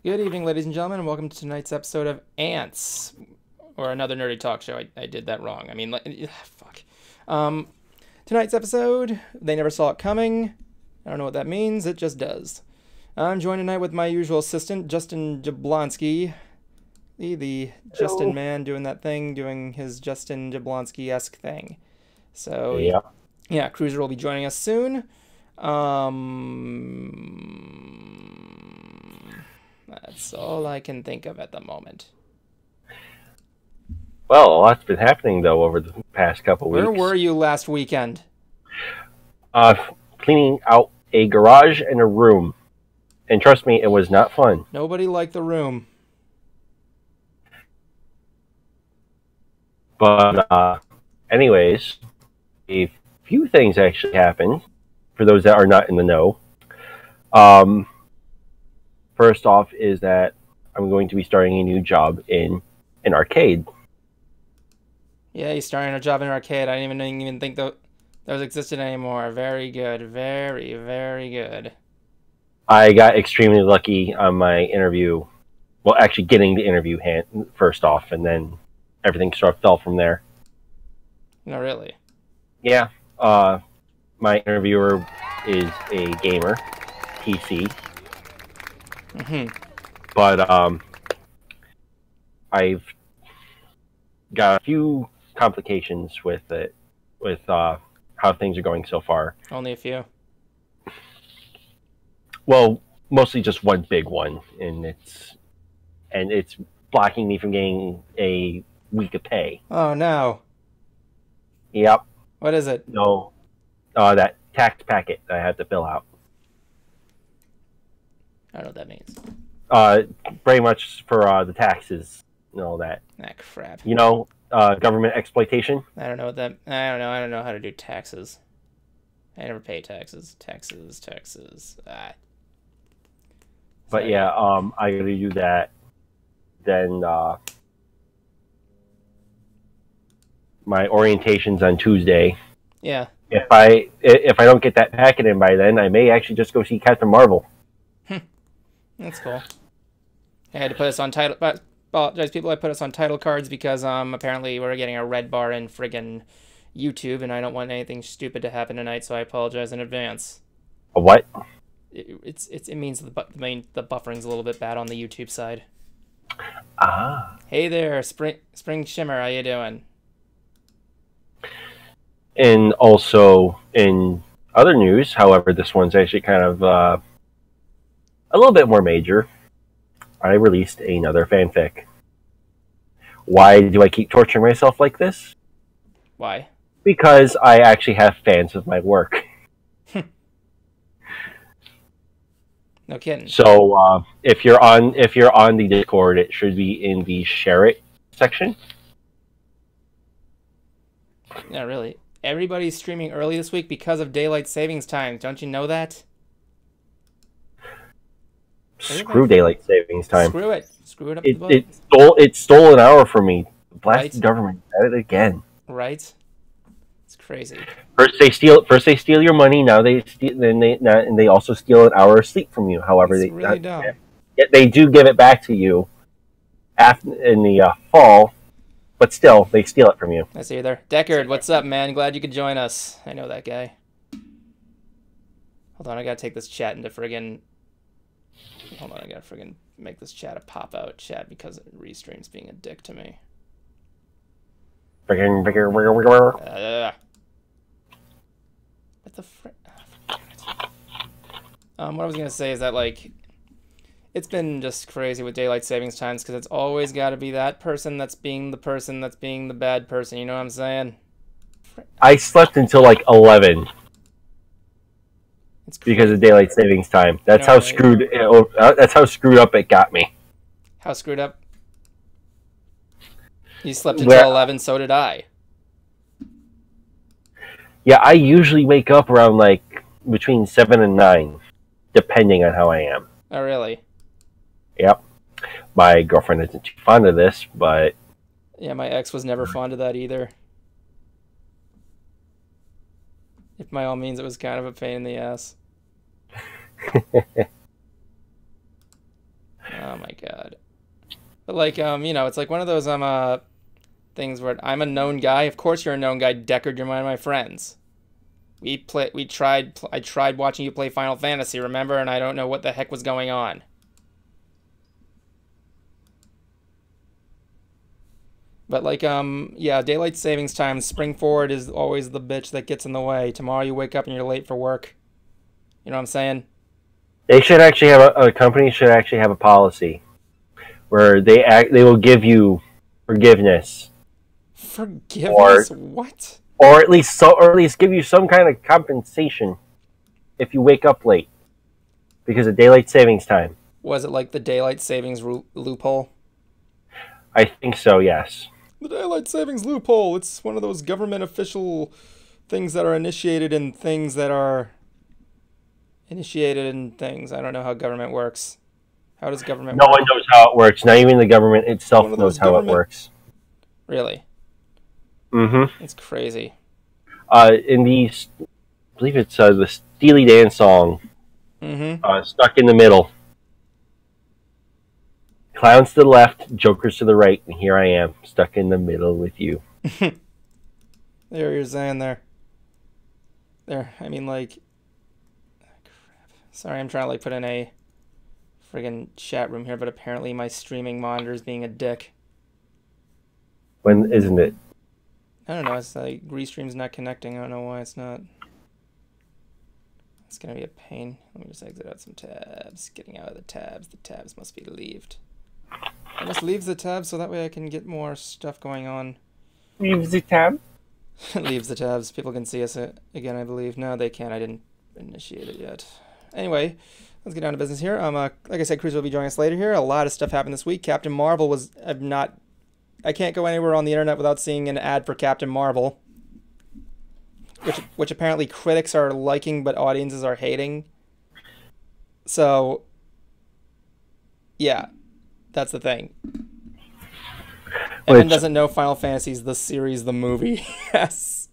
Good evening, ladies and gentlemen, and welcome to tonight's episode of Ants, or another nerdy talk show. I did that wrong. I mean, fuck. Um, Tonight's episode, they never saw it coming. I don't know what that means. It just does. I'm joined tonight with my usual assistant, Justin Jablonski, the Justin Hello. man doing that thing, doing his Justin Jablonski-esque thing. So, Yeah. yeah, Cruiser will be joining us soon. That's all I can think of at the moment. Well, a lot's been happening though over the past couple Where were weeks. you last weekend? Uh, Cleaning out a garage and a room, and trust me, it was not fun. Nobody liked the room. But anyways, a few things actually happened for those that are not in the know. Um, First off is that I'm going to be starting a new job in an arcade. Yeah, you starting a job in an arcade. I didn't even think those existed anymore. Very good. Very, very good. I got extremely lucky on my interview. Well, actually getting the interview hand first off, and then everything sort of fell from there. No, really. Yeah, my interviewer is a gamer, PC, Mm-hmm. but I've got a few complications with it, with how things are going so far. Only a few. Well, mostly just one big one, and it's blocking me from getting a week of pay. Oh, no. Yep, What is it? no, that tax packet that I have to fill out. I don't know what that means. Uh, Very much for the taxes and all that. Ah, crap. Government exploitation. I don't know what that... I don't know. I don't know how to do taxes. I never pay taxes. Taxes. Ah. But Sorry. yeah, I gotta do that. Then my orientation's on Tuesday. Yeah. If I don't get that packet in by then, I may actually just go see Captain Marvel. That's cool. I had to put us on title... But apologize, people. I put us on title cards because apparently we're getting a red bar in friggin' YouTube, and I don't want anything stupid to happen tonight, so I apologize in advance. A what? It means the buffering's a little bit bad on the YouTube side. Ah. Hey there, Spring Shimmer, how you doing? And also in other news, however, this one's actually kind of a little bit more major. I released another fanfic. Why do I keep torturing myself like this? Why? Because I actually have fans of my work. No kidding. So if you're on the Discord, it should be in the share it section. Not really. Everybody's streaming early this week because of daylight savings time. Don't you know that? Screw daylight savings time. Screw it. Screw it up It the butt. it stole an hour from me. Blast the Right. government at it again. Right? It's crazy. First they steal your money. Now they also steal an hour of sleep from you. However, It's really dumb. yet they do give it back to you after in the fall, but still they steal it from you. I see you there. Deckard, what's up, man? Glad you could join us. I know that guy. Hold on, I gotta take this chat into friggin'... Hold on, I gotta friggin' make this chat a pop-out chat because Restream's being a dick to me. What the frick? What I was gonna say is that, like, it's been just crazy with daylight savings times because it's always got to be that person that's being the bad person. You know what I'm saying? I slept until like 11 It's crazy. because of daylight savings time. That's know, how right? screwed. That's how screwed up it got me. How screwed up? You slept until Where 11, so did I. Yeah, I usually wake up around like between 7 and 9, depending on how I am. Oh, really? Yep. My girlfriend isn't too fond of this, but Yeah, my ex was never fond of that either. If by all means, it was kind of a pain in the ass. Oh my god. But like, it's like one of those things where I'm a known guy. Of course you're a known guy, Deckard. You're one of my friends. I tried watching you play Final Fantasy, remember? And I don't know what the heck was going on. But like, yeah, daylight savings time, spring forward is always the bitch that gets in the way. Tomorrow you wake up and you're late for work. You know what I'm saying? They should actually have a company should actually have a policy where they will give you forgiveness. Forgiveness? What? Or at least give you some kind of compensation if you wake up late because of daylight savings time. Was it like the daylight savings loophole? I think so, yes. The daylight savings loophole. It's one of those government official things that are initiated in things that are initiated in things. I don't know how government works. How does government work? No one knows how it works. Not even the government itself knows how it works. Really? Mm-hmm. It's crazy. In these, I believe it's the Steely Dan song, Stuck in the Middle. Clowns to the left, jokers to the right, and here I am, stuck in the middle with you. There you're saying there. There, I mean, like... crap. Sorry, I'm trying to, like, put in a friggin' chat room here, but apparently my streaming monitor is being a dick. When isn't it? I don't know, it's like, Restream's not connecting, I don't know why it's not. It's gonna be a pain. Let me just exit out some tabs. Getting out of the tabs must be relieved. I must leave the tab so that way I can get more stuff going on. Leaves the tab? Leaves the tabs. People can see us again, I believe. No, they can't. I didn't initiate it yet. Anyway, let's get down to business here. Like I said, Cruz will be joining us later here. A lot of stuff happened this week. Captain Marvel was... I can't go anywhere on the internet without seeing an ad for Captain Marvel. Which apparently critics are liking, but audiences are hating. So... yeah. That's the thing. Evan doesn't know Final Fantasy's the series, the movie. Yes.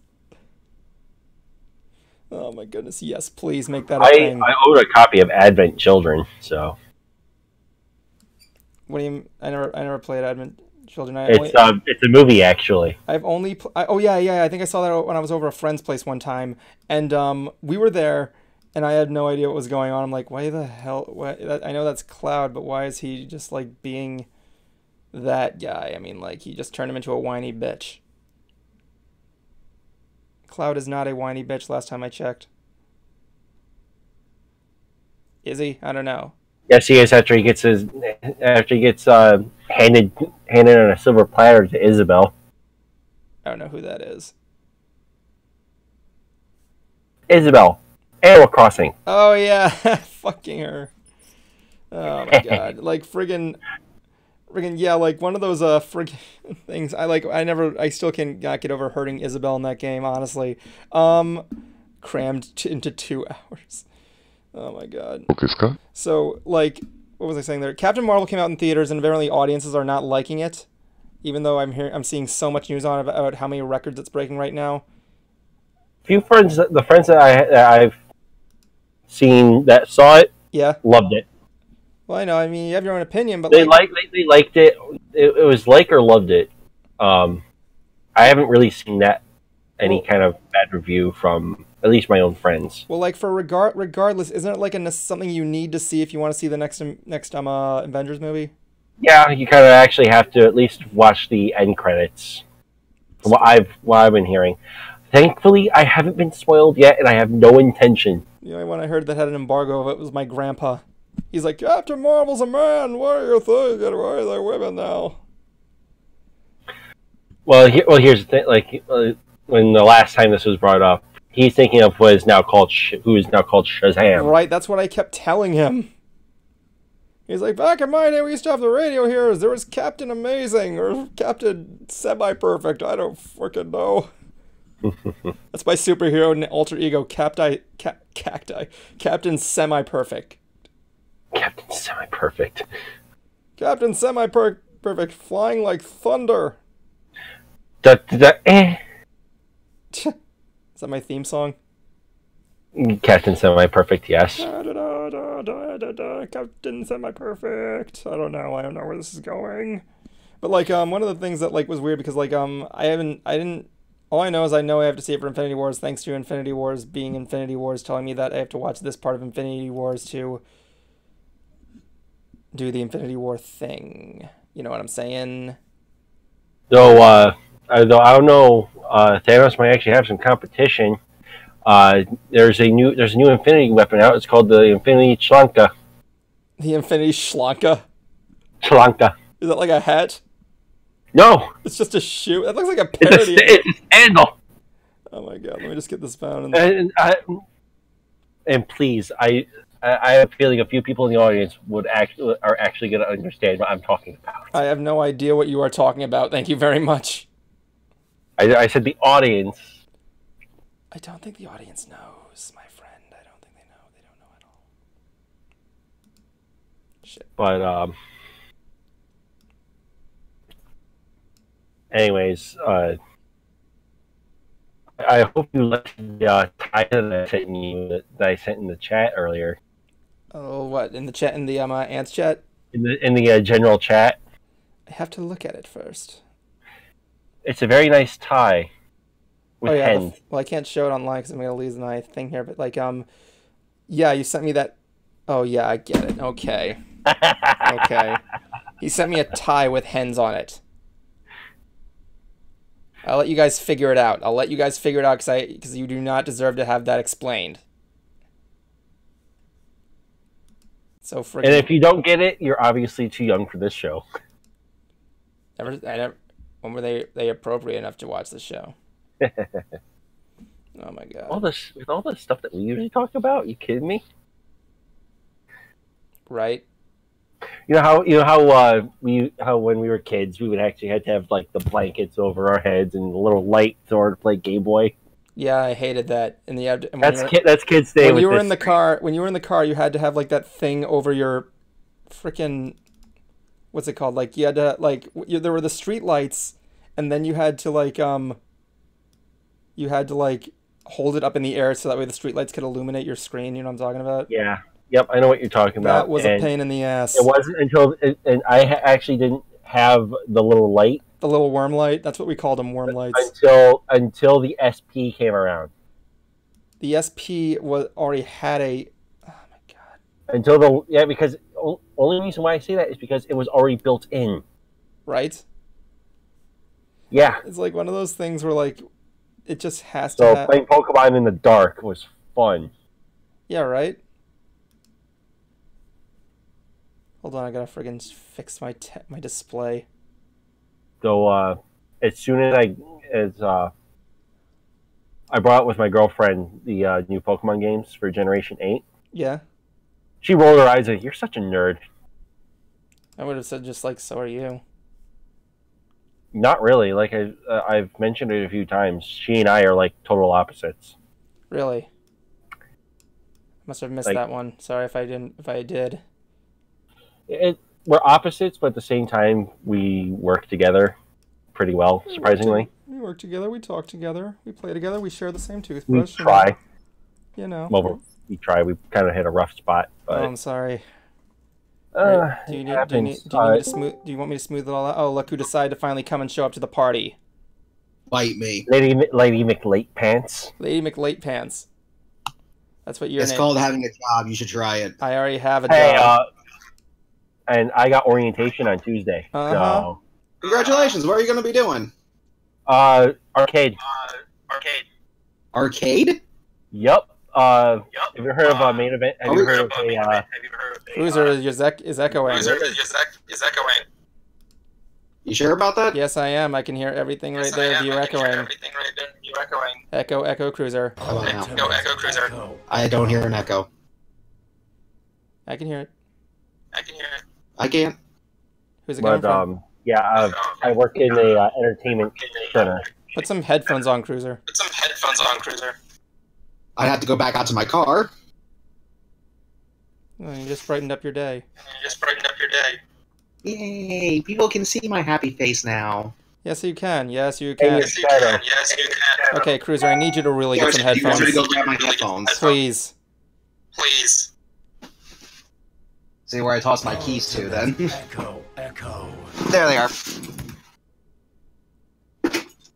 Oh my goodness, yes, please make that a thing. I own a copy of Advent Children, so... What do you mean? I never played Advent Children. It's a movie, actually. I've only... oh, yeah, I think I saw that when I was over a friend's place one time. And we were there... and I had no idea what was going on. I'm like, why the hell? I know that's Cloud, but why is he just, like, being that guy? I mean, like, he just turned him into a whiny bitch. Cloud is not a whiny bitch last time I checked. Is he? I don't know. Yes, he is after he gets handed on a silver platter to Isabel. I don't know who that is. Isabel. Animal Crossing. Oh yeah, fucking her. Oh my god, like friggin' yeah, like one of those friggin' things. I still can't get over hurting Isabel in that game, honestly. Crammed into 2 hours. Oh my god. Okay, Scott. So like, what was I saying there? Captain Marvel came out in theaters, and apparently audiences are not liking it, even though I'm seeing so much news on it about how many records it's breaking right now. The friends that I've seen that saw it, yeah, loved it. Well, I know. I mean, you have your own opinion, but they liked it. It was like or loved it. I haven't really seen any kind of bad review from at least my own friends. Well, like for regardless, isn't it like something you need to see if you want to see the next Avengers movie? Yeah, you kind of actually have to at least watch the end credits. From what I've been hearing. Thankfully, I haven't been spoiled yet, and I have no intention. The only one I heard that had an embargo of it was my grandpa. He's like, Captain Marvel's a man. What are you thinking? Why are they women now? Well, here's the thing. Like when the last time this was brought up, he's thinking of who is now called Shazam. Right, that's what I kept telling him. He's like, back in my day, we used to have the radio heroes. There was Captain Amazing or Captain Semi-Perfect. I don't freaking know. That's my superhero alter ego, Captain Semi-Perfect. Captain Semi-Perfect. Captain Semi-Perfect, flying like thunder. Is that my theme song? Captain Semi-Perfect, yes. Captain Semi-Perfect. I don't know where this is going. But like one of the things that like was weird because like I didn't all I know is I know I have to see it for Infinity Wars thanks to Infinity Wars being Infinity Wars telling me that I have to watch this part of Infinity Wars to do the Infinity War thing. You know what I'm saying? Though, though I don't know, Thanos might actually have some competition. There's a new Infinity weapon out. It's called the Infinity Schlanka. The Infinity Schlanka. Schlanka. Is that like a hat? No, It's just a shoe. That looks like a parody. it's a sandal. Oh my god! Let me just get this found. And please, I have a feeling a few people in the audience are actually going to understand what I'm talking about. I have no idea what you are talking about. Thank you very much. I said the audience. I don't think the audience knows, my friend. I don't think they know. They don't know at all. Shit. But anyways, I hope you let the title that I sent in the chat earlier. Oh, what in the chat in the ants chat? In the general chat. I have to look at it first. It's a very nice tie. With hens. Well, I can't show it online because I'm gonna lose my thing here. But like, yeah, you sent me that. Oh yeah, I get it. Okay. Okay. He sent me a tie with hens on it. I'll let you guys figure it out. Because you do not deserve to have that explained. So freaking. And if you don't get it, you're obviously too young for this show. When were they appropriate enough to watch this show? Oh my god! With all the stuff that we usually talk about, you kidding me? Right. You know how when we were kids we would actually have to have like the blankets over our heads and the little light to play Game Boy. Yeah, I hated that. That's kids staying. When you were in the car, you had to have like that thing over your freaking. What's it called? Like you had to there were the street lights, and then you had to hold it up in the air so that way the streetlights could illuminate your screen. You know what I'm talking about? Yeah. Yep, I know what you're talking about. That was a pain in the ass. It wasn't and I actually didn't have the little light. The little worm light. That's what we called them, worm lights. Until the SP came around. The SP already had a. Oh my god. Because only reason why I say that is because it was already built in. Right. Yeah. It's like one of those things where like. It just has to. So playing Pokemon in the dark was fun. Yeah, right. Hold on, I gotta friggin' fix my display. So as soon as I brought with my girlfriend the new Pokemon games for Generation 8. Yeah. She rolled her eyes like, "You're such a nerd." I would have said just like, "So are you." Not really. Like I've mentioned it a few times. She and I are like total opposites. Really? Must have missed that one. Sorry if I didn't. If I did. We're opposites, but at the same time, we work together pretty well. Surprisingly, we work together. We talk together. We play together. We share the same toothbrush. We try. You know. Well, we try. We kind of hit a rough spot. But, oh, I'm sorry. Do you want me to smooth it all out? Oh, look who decided to finally come and show up to the party. Bite me. Lady McLate Pants. Lady McLate Pants. That's what your name. It's called having a job. You should try it. I already have a job. And I got orientation on Tuesday. So. Congratulations. What are you going to be doing? Arcade. Arcade? Yep. Have you heard of main event? Have you heard of Cruiser is echoing. You sure about that? Yes, I am. I can hear everything right there of you echoing. Echo, Cruiser. Echo, Cruiser. I don't hear an echo. I can hear it. I can't. Who's it coming from? Yeah, I work in a entertainment center. Put some headphones on, Cruiser. I have to go back out to my car. Oh, you just brightened up your day. Yay! People can see my happy face now. Yes, you can. Yes, you And can. your shadow. Okay, Cruiser, I need you to really get some You want me to headphones. go grab my headphones? Please. See where I tossed my keys to, then. Echo. There they are.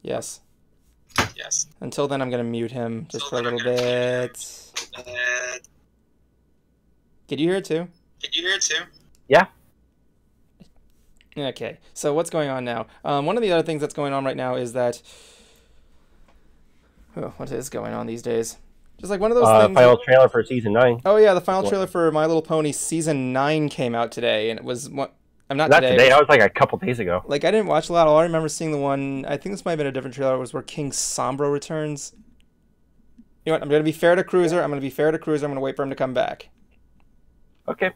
Yes. Until then, I'm going to mute him just for a little bit. Did you hear it too? Yeah. Okay, so what's going on now? One of the other things that's going on right now is that... Oh, what is going on these days? Just like one of those things... Final trailer for season 9. Oh yeah, the final trailer for My Little Pony season 9 came out today, and it was... I'm not today. That was like a couple days ago. Like, I didn't watch a lot. All I remember seeing the one... I think this might have been a different trailer. It was where King Sombra returns. You know what? I'm going to be fair to Cruiser. I'm going to wait for him to come back. Okay.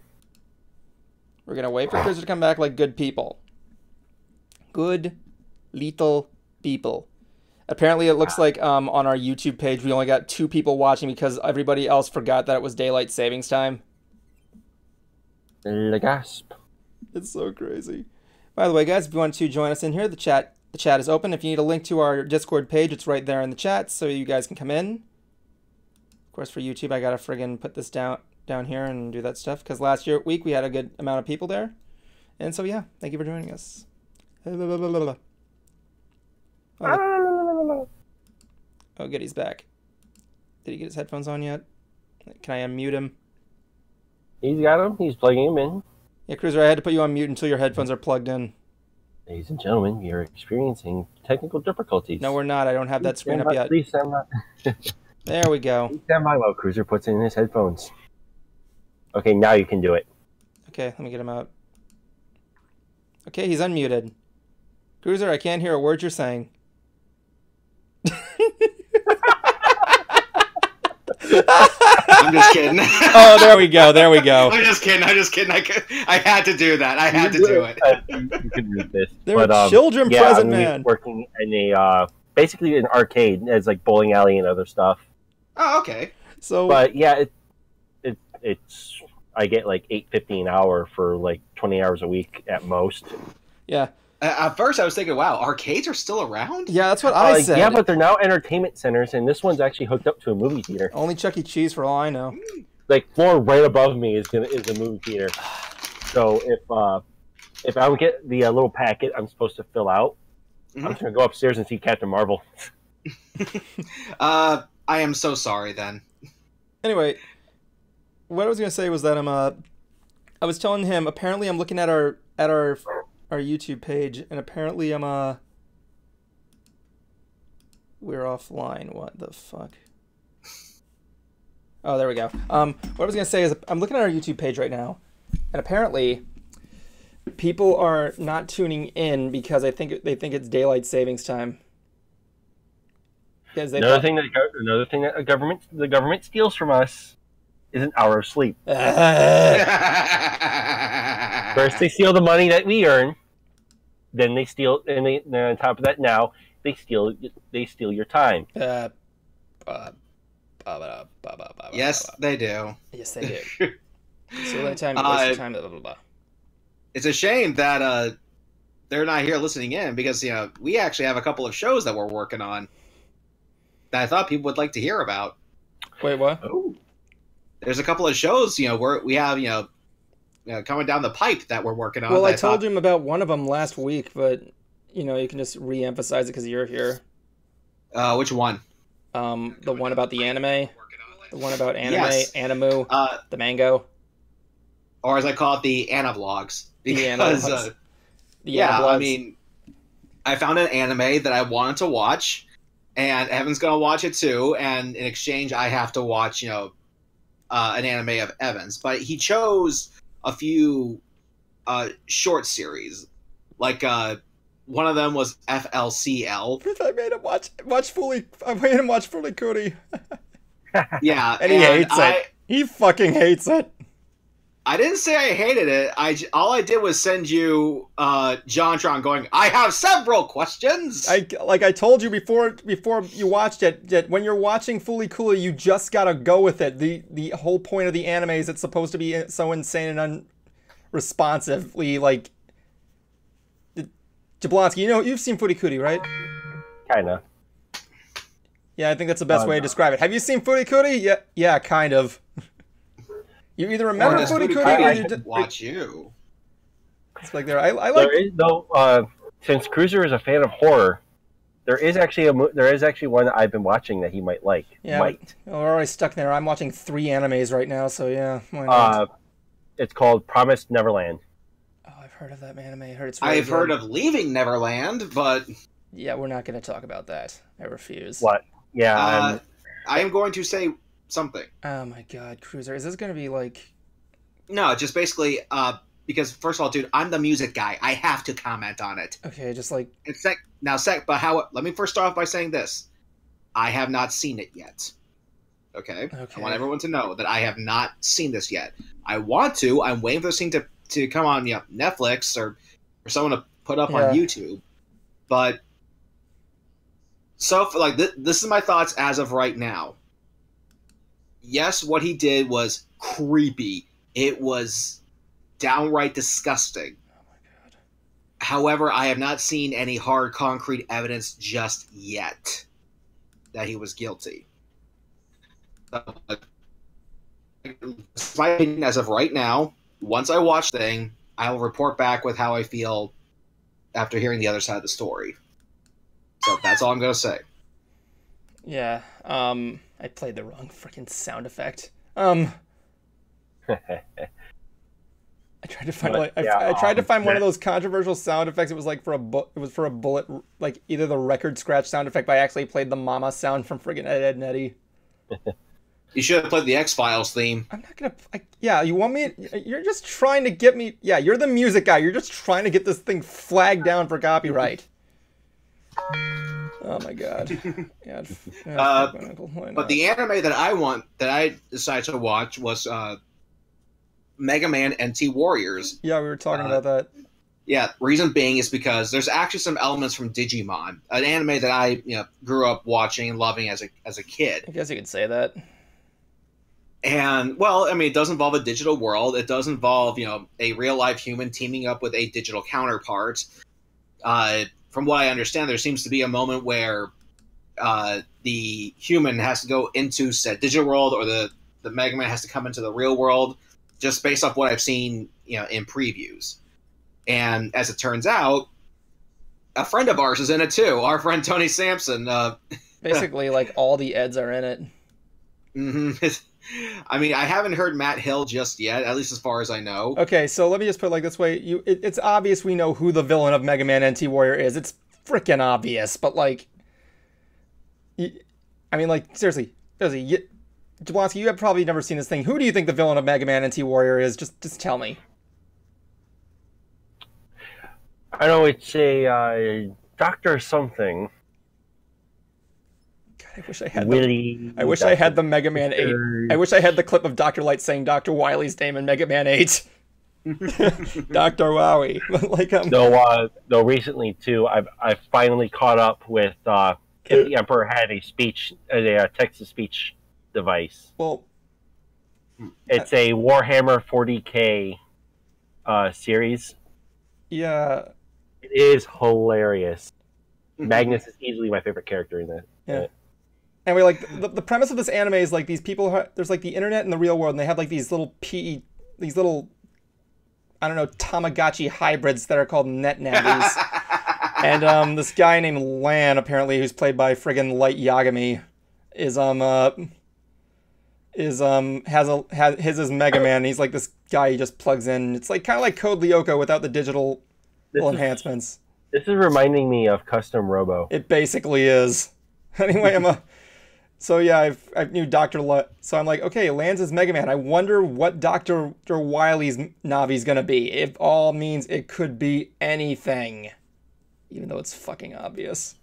We're going to wait for Cruiser to come back like good people. Good little people. Apparently, it looks like on our YouTube page, we only got 2 people watching because everybody else forgot that it was daylight savings time. The gasp. It's so crazy. By the way, guys, if you want to join us in here, the chat is open. If you need a link to our Discord page, it's right there in the chat, so you guys can come in. Of course, for YouTube, I gotta friggin' put this down here and do that stuff, because last week we had a good amount of people there. And so, yeah, thank you for joining us. Oh, good, he's back. Did he get his headphones on yet? Can I unmute him? He's got him. He's plugging him in. Yeah, Cruiser, I had to put you on mute until your headphones are plugged in. Ladies and gentlemen, we are experiencing technical difficulties. No, we're not. I don't have that screen up yet. Please stand by. There we go. Please stand by while Cruiser puts in his headphones. Okay, now you can do it. Okay, let me get him out. Okay, he's unmuted. Cruiser, I can't hear a word you're saying. I'm just kidding. Oh, there we go. There we go. I'm just kidding. I had to do that. I had to do it. You can read this. There are children present, man. Working in a basically an arcade as like bowling alley and other stuff. Oh, okay. So, but yeah, it's I get like $8.50 an hour for like 20 hours a week at most. Yeah. At first, I was thinking, "Wow, arcades are still around." Yeah, that's what I said. Yeah, but they're now entertainment centers, and this one's actually hooked up to a movie theater. Only Chuck E. Cheese, for all I know. Like floor right above me is a movie theater. So if I would get the little packet I'm supposed to fill out, I'm just gonna go upstairs and see Captain Marvel. I am so sorry then. Anyway, what I was gonna say was that I was telling him. Apparently, I'm looking at our YouTube page, and apparently we're offline. What the fuck? Oh, there we go. What I was gonna say is I'm looking at our YouTube page right now, and apparently people are not tuning in because they think it's daylight savings time. Another thing that the government steals from us is an hour of sleep. First, they steal the money that we earn. Then they steal, and then on top of that, now they steal your time. Yes, they do. Yes, they do. So that time, waste time. Blah, blah, blah. It's a shame that they're not here listening in because we actually have a couple of shows that we're working on that I thought people would like to hear about. Wait, what? Oh. There's a couple of shows we have coming down the pipe that we're working on. Well, I told him about one of them last week, but you can just re-emphasize it because you're here. Which one? The one about the anime. The one about anime, yes. Animu, the mango. Or as I call it, the Anavlogs. Because, I mean, I found an anime that I wanted to watch, and Evan's going to watch it too, and in exchange, I have to watch, an anime of Evan's. But he chose a few short series. Like, one of them was FLCL. I made him watch Fully. I made him watch Fully Cootie. Yeah, and he hates it. He fucking hates it. I didn't say I hated it. All I did was send you Jontron going, I have several questions. I told you before you watched it, that when you're watching Fully Coolie, you just gotta go with it. The whole point of the anime is it's supposed to be so insane and unresponsively Jablonski, you've seen Furikuri, right? Kinda. Yeah, I think that's the best way to describe it. Have you seen Furikuri? Yeah, kind of. You either remember Furikuri or you didn't watch you. It's like there. I like. There is no. Since Cruiser is a fan of horror, there is actually one that I've been watching that he might like. Yeah, we're already stuck there. I'm watching 3 animes right now, so yeah. Why not? It's called Promised Neverland. Oh, I've heard of that anime. I heard it's. I've heard of Leaving Neverland, but yeah, we're not going to talk about that. I refuse. What? Yeah. I am going to say something. Oh my god, Cruiser! Is this going to be like? No, just basically. Because first of all, dude, I'm the music guy. I have to comment on it. Okay, just like let me first start off by saying this: I have not seen it yet. Okay. I want everyone to know that I have not seen this yet. I want to. I'm waiting for this thing to come on, Netflix or someone to put up on YouTube. But so this is my thoughts as of right now. Yes, what he did was creepy. It was downright disgusting. Oh my god. However, I have not seen any hard concrete evidence just yet that he was guilty. My opinion as of right now, once I watch the thing, I will report back with how I feel after hearing the other side of the story. So that's all I'm going to say. Yeah, I played the wrong freaking sound effect. I tried to find I tried to find one of those controversial sound effects. It was like for a bullet, like either the record scratch sound effect, but I actually played the mama sound from friggin' Ed, and Eddie. You should have played the X-Files theme. I'm not gonna. Yeah, you want me? You're just trying to get me. Yeah, you're the music guy. You're just trying to get this thing flagged down for copyright. Oh my god. Yeah, but the anime that I decided to watch was Mega Man N.T. Warriors. Yeah, we were talking about that. Yeah, reason being is because there's actually some elements from Digimon, an anime that I grew up watching and loving as a kid. I guess you could say that. And well, I mean, it does involve a digital world. It does involve a real life human teaming up with a digital counterpart. From what I understand, there seems to be a moment where the human has to go into said digital world, or the Mega Man has to come into the real world, just based off what I've seen, in previews. And as it turns out, a friend of ours is in it too. Our friend Tony Sampson. Basically, like all the Eds are in it. Mm-hmm. I mean, I haven't heard Matt Hill just yet, at least as far as I know. Okay, so let me just put it like this way. It's obvious we know who the villain of Mega Man NT Warrior is. It's freaking obvious, but like... I mean, like, seriously. Jablonski, you have probably never seen this thing. Who do you think the villain of Mega Man NT Warrior is? Just tell me. I know it's a Dr. something. God, I wish I had Willy. I wish I had the Mega Man 8. I wish I had the clip of Dr. Light saying Dr. Wily's name in Mega Man 8. Dr. Wowie. No, recently too, I've finally caught up with if the Emperor had a text-to-speech device. Well, it's a Warhammer 40K series. Yeah. It is hilarious. Magnus is easily my favorite character in that. Yeah. Anyway, like the premise of this anime is like these people. There's like the internet and the real world, and they have like these little I don't know, Tamagotchi hybrids that are called net nannies. And this guy named Lan, apparently, who's played by friggin' Light Yagami, is his is Mega Man. And he's like this guy he just plugs in. It's like kind of like Code Lyoko without the digital enhancements. This is reminding me of Custom Robo. It basically is. Anyway, so yeah, I knew so I'm like, okay, Lan's is Mega Man. I wonder what Dr. Wily's Navi's gonna be. It all means it could be anything, even though it's fucking obvious.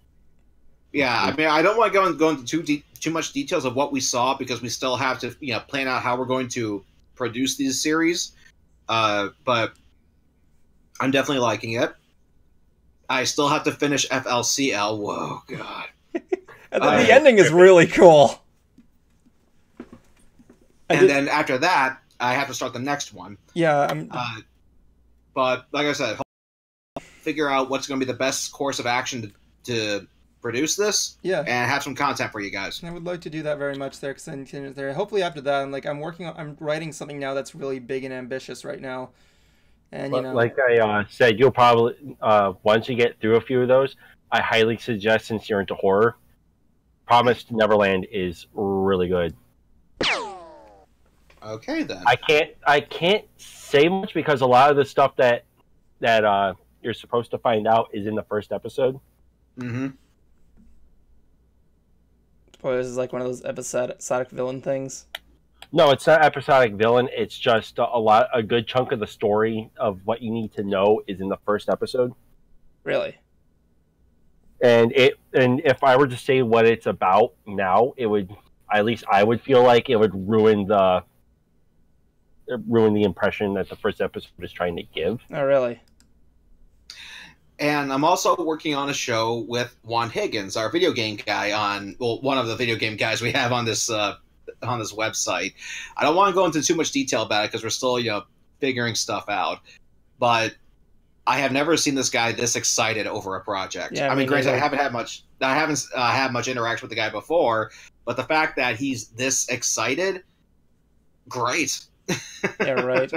Yeah, I mean, I don't want to go into too much details of what we saw, because we still have to plan out how we're going to produce these series. But I'm definitely liking it. I still have to finish FLCL. Whoa, God. And then the ending is really cool. Then after that, I have to start the next one. Yeah. But like I said, figure out what's going to be the best course of action to produce this. Yeah. And have some content for you guys. I would like to do that very much there, because there. Hopefully after that, I'm writing something now that's really big and ambitious right now, and like I said, you'll probably once you get through a few of those, I highly suggest, since you're into horror, Promised Neverland is really good. Okay then. I can't say much because a lot of the stuff that you're supposed to find out is in the first episode. Mm-hmm. Boy, this is like one of those episodic villain things. No, it's not episodic villain. It's just a good chunk of the story of what you need to know is in the first episode. Really? And if I were to say what it's about now, it would, at least I would feel like it would ruin the impression that the first episode is trying to give. Oh, really? And I'm also working on a show with Juan Higgins, our video game guy one of the video game guys we have on this website. I don't want to go into too much detail about it because we're still, figuring stuff out. But I have never seen this guy this excited over a project. Yeah, I mean, granted, I haven't had much interaction with the guy before, but the fact that he's this excited, great. Yeah, right.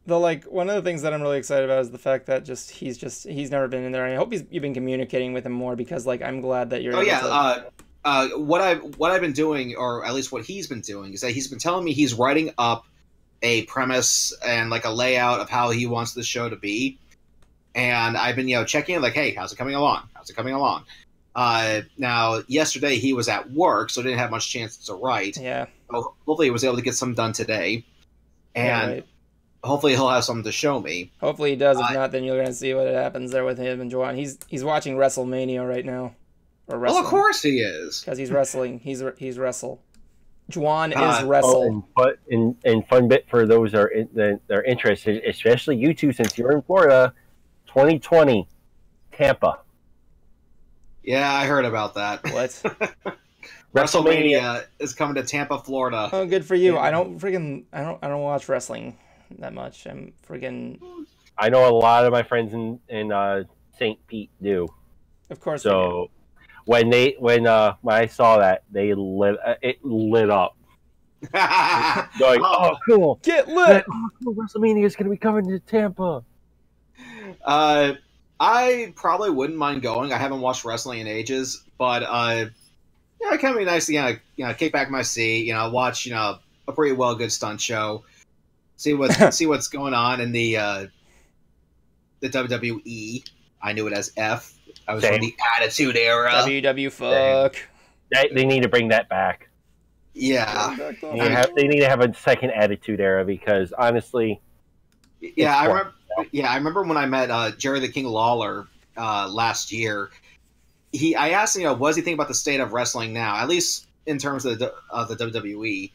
Though, one of the things that I'm really excited about is the fact that he's never been in there. And I hope you've been communicating with him more, because I'm glad that you're. Oh yeah. What I've been doing, or at least what he's been doing, is that he's been telling me he's writing up a premise and a layout of how he wants the show to be, and I've been checking in, hey, how's it coming along? Now yesterday he was at work, so didn't have much chance to write. Yeah. So hopefully he was able to get some done today, and yeah, right. Hopefully he'll have something to show me. Hopefully he does. If not, then you're gonna see what happens there with him and Juan. He's watching WrestleMania right now, or wrestling. Well, of course he is, because he's wrestling. He's wrestle. Juan is wrestle. And fun bit for those that are interested, especially you two, since you're in Florida, 2020, Tampa. Yeah, I heard about that. What? WrestleMania is coming to Tampa, Florida. Oh, good for you. I don't watch wrestling that much. I know a lot of my friends in St. Pete do. Of course. So when I saw that, it lit up. Oh, cool! Get lit! Cool. WrestleMania is going to be coming to Tampa. I probably wouldn't mind going. I haven't watched wrestling in ages, but it can be nice to kick back my seat, watch a pretty good stunt show, see what's going on in the WWE. I knew it as F. I was from the Attitude Era. WW fuck. They need to bring that back. Yeah. They need to have a second Attitude Era, because honestly. Yeah, I remember when I met Jerry the King Lawler last year. I asked him, what does he think about the state of wrestling now, at least in terms of the WWE,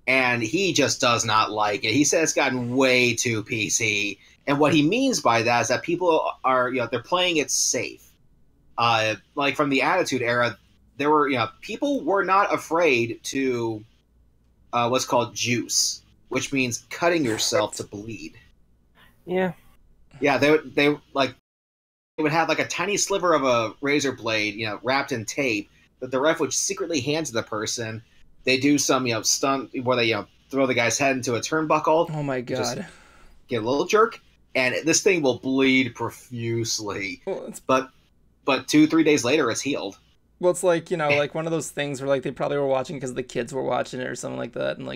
and he just does not like it. He said it's gotten way too PC, and what he means by that is that people are, they're playing it safe. From the Attitude Era, there were, people were not afraid to what's called juice, which means cutting yourself to bleed. Yeah. Yeah, they would have a tiny sliver of a razor blade, wrapped in tape that the ref would secretly hand to the person. They do some, stunt where they, throw the guy's head into a turnbuckle. Oh my god! Get a little jerk, and this thing will bleed profusely. Well, but 2-3 days later, it's healed. Well, it's one of those things where they probably were watching because the kids were watching it or something like that, and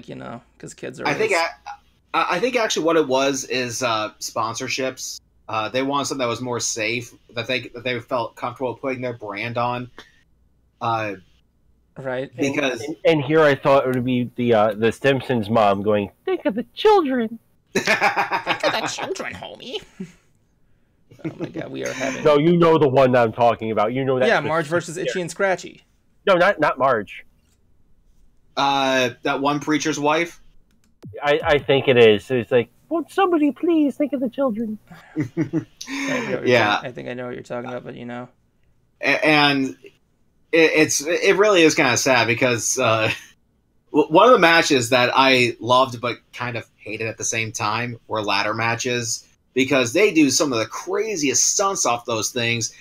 because kids are. I think actually what it was is sponsorships. They wanted something that was more safe, that they felt comfortable putting their brand on. Right. Because and here I thought it would be the Simpsons mom going, "Think of the children." Think of the children, homie. Oh my god, we are having. No, you know the one that I'm talking about. You know that. Yeah, Marge versus Itchy and Scratchy. No, not Marge. That one preacher's wife. I think it is. It's won't somebody please think of the children? Yeah, I think I know what you're talking about, but and it really is kind of sad, because one of the matches that I loved but kind of hated at the same time were ladder matches, because they do some of the craziest stunts off those things.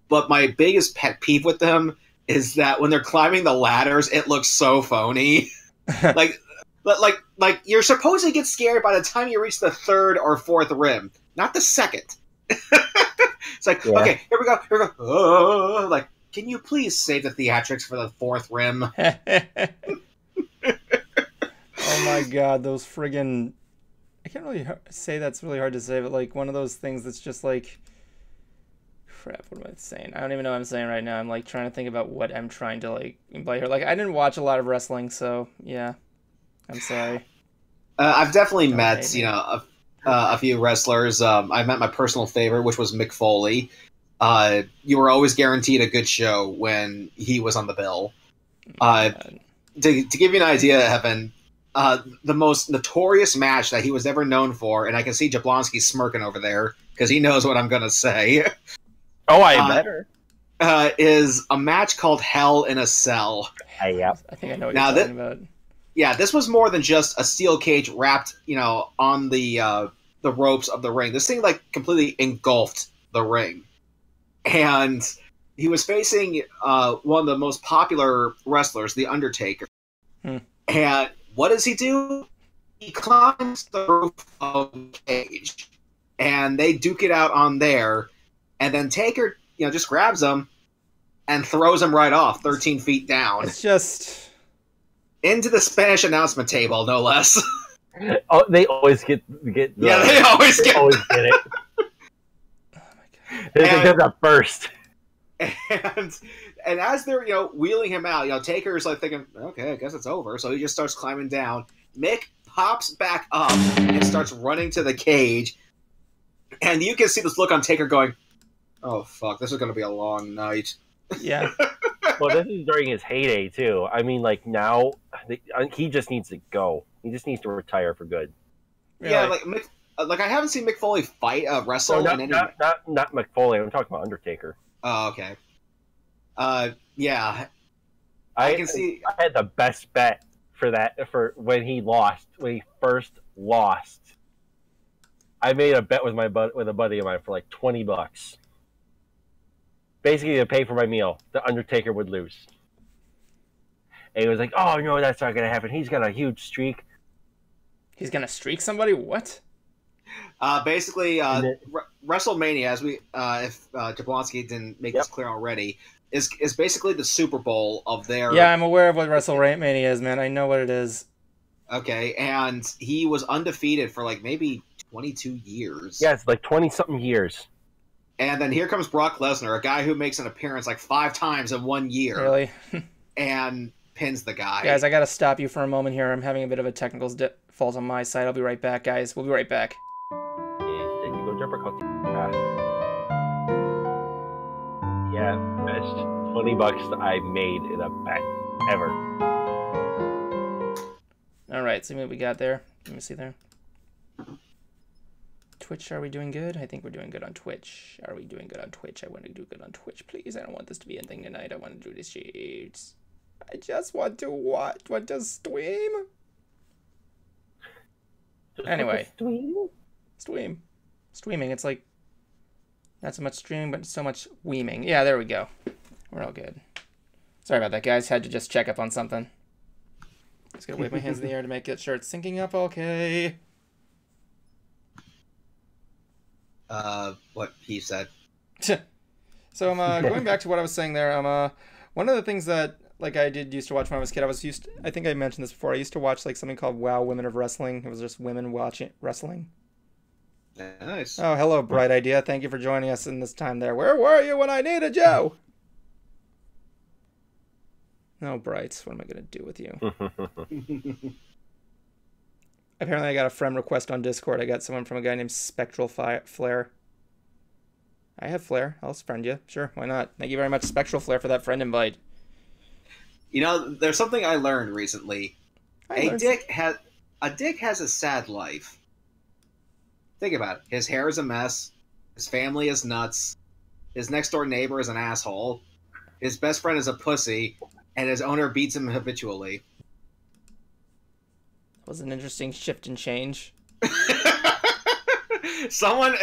But my biggest pet peeve with them is that when they're climbing the ladders, it looks so phony. like you're supposed to get scared by the time you reach the third or fourth rim, not the second. It's like, okay, here we go. Oh, like, can you please save the theatrics for the fourth rim? Oh my god, those friggin'... I can't really say that's really hard to say, but like one of those things that's just like... Crap, what am I saying? I don't even know what I'm saying right now. I'm like trying to think about what I'm trying to like imply here. Like, I didn't watch a lot of wrestling, so yeah. I'm sorry. I've definitely met, a few wrestlers. I met my personal favorite, which was Mick Foley. You were always guaranteed a good show when he was on the bill. To give you an idea, Evan, the most notorious match that he was ever known for, and I can see Jablonski smirking over there because he knows what I'm going to say. Oh, I better. Is a match called Hell in a Cell. Yep. I think I know what you're talking about. Yeah, this was more than just a steel cage wrapped, on the ropes of the ring. This thing like completely engulfed the ring, and he was facing one of the most popular wrestlers, The Undertaker. And what does he do? He climbs the roof of the cage, and they duke it out on there, and then Taker, just grabs him and throws him right off 13 feet down. It's just... Into the Spanish announcement table, no less. Oh, they always get. Yeah, they always get it. Oh my god! They're the first. And as they're wheeling him out, Taker's like thinking, okay, I guess it's over. So he just starts climbing down. Mick pops back up and starts running to the cage, and you can see this look on Taker going, "Oh fuck, this is going to be a long night." Yeah. Well, this is during his heyday too. I mean, like now, he just needs to go. He just needs to retire for good. Really? Yeah, like I haven't seen Mick Foley fight wrestle in any. Not McFoley. I'm talking about Undertaker. Oh, okay. Yeah. I can see. I had the best bet for that for when he first lost. I made a bet with a buddy of mine for like $20. Basically, to pay for my meal, the Undertaker would lose. And he was like, "Oh no, that's not gonna happen. He's got a huge streak." He's gonna streak somebody? What? Basically, WrestleMania, as if Jablonski didn't make this clear already, is basically the Super Bowl of their. Yeah, I'm aware of what WrestleMania is, man. I know what it is. Okay, and he was undefeated for like maybe 22 years. Yeah, it's like 20-something years. And then here comes Brock Lesnar, a guy who makes an appearance like 5 times in 1 year. Really? And pins the guy. Guys, I gotta stop you for a moment here. I'm having a bit of a technical fault on my side. I'll be right back, guys. We'll be right back. Yeah, best $20 I made in a bet ever. Alright, see what we got there. Let me see there. Twitch, are we doing good? I think we're doing good on Twitch. Are we doing good on Twitch? I want to do good on Twitch, please. I don't want this to be a thing tonight. I want to do this shit. I just want to watch. Want to stream? Anyway. Streaming. It's like not so much streaming, but so much weeming. Yeah, there we go. We're all good. Sorry about that, guys. Had to just check up on something. Just gonna wave my hands in the air to make sure it's syncing up okay. What he said. So I'm going back to what I was saying there. One of the things that like I did used to watch when I was a kid. I think I mentioned this before. I used to watch like something called Wow Women of Wrestling. It was just women watching wrestling. Nice. Oh, hello, Bright Idea. Thank you for joining us in this time there. Where were you when I needed you? No, Brights. What am I gonna do with you? Apparently, I got a friend request on Discord. I got someone from a guy named Spectral Flare. I have Flare. I'll friend you. Sure, why not? Thank you very much, Spectral Flare, for that friend invite. There's something I learned recently. A dick has a sad life. Think about it. His hair is a mess. His family is nuts. His next door neighbor is an asshole. His best friend is a pussy, and his owner beats him habitually. Was an interesting shift and change. Someone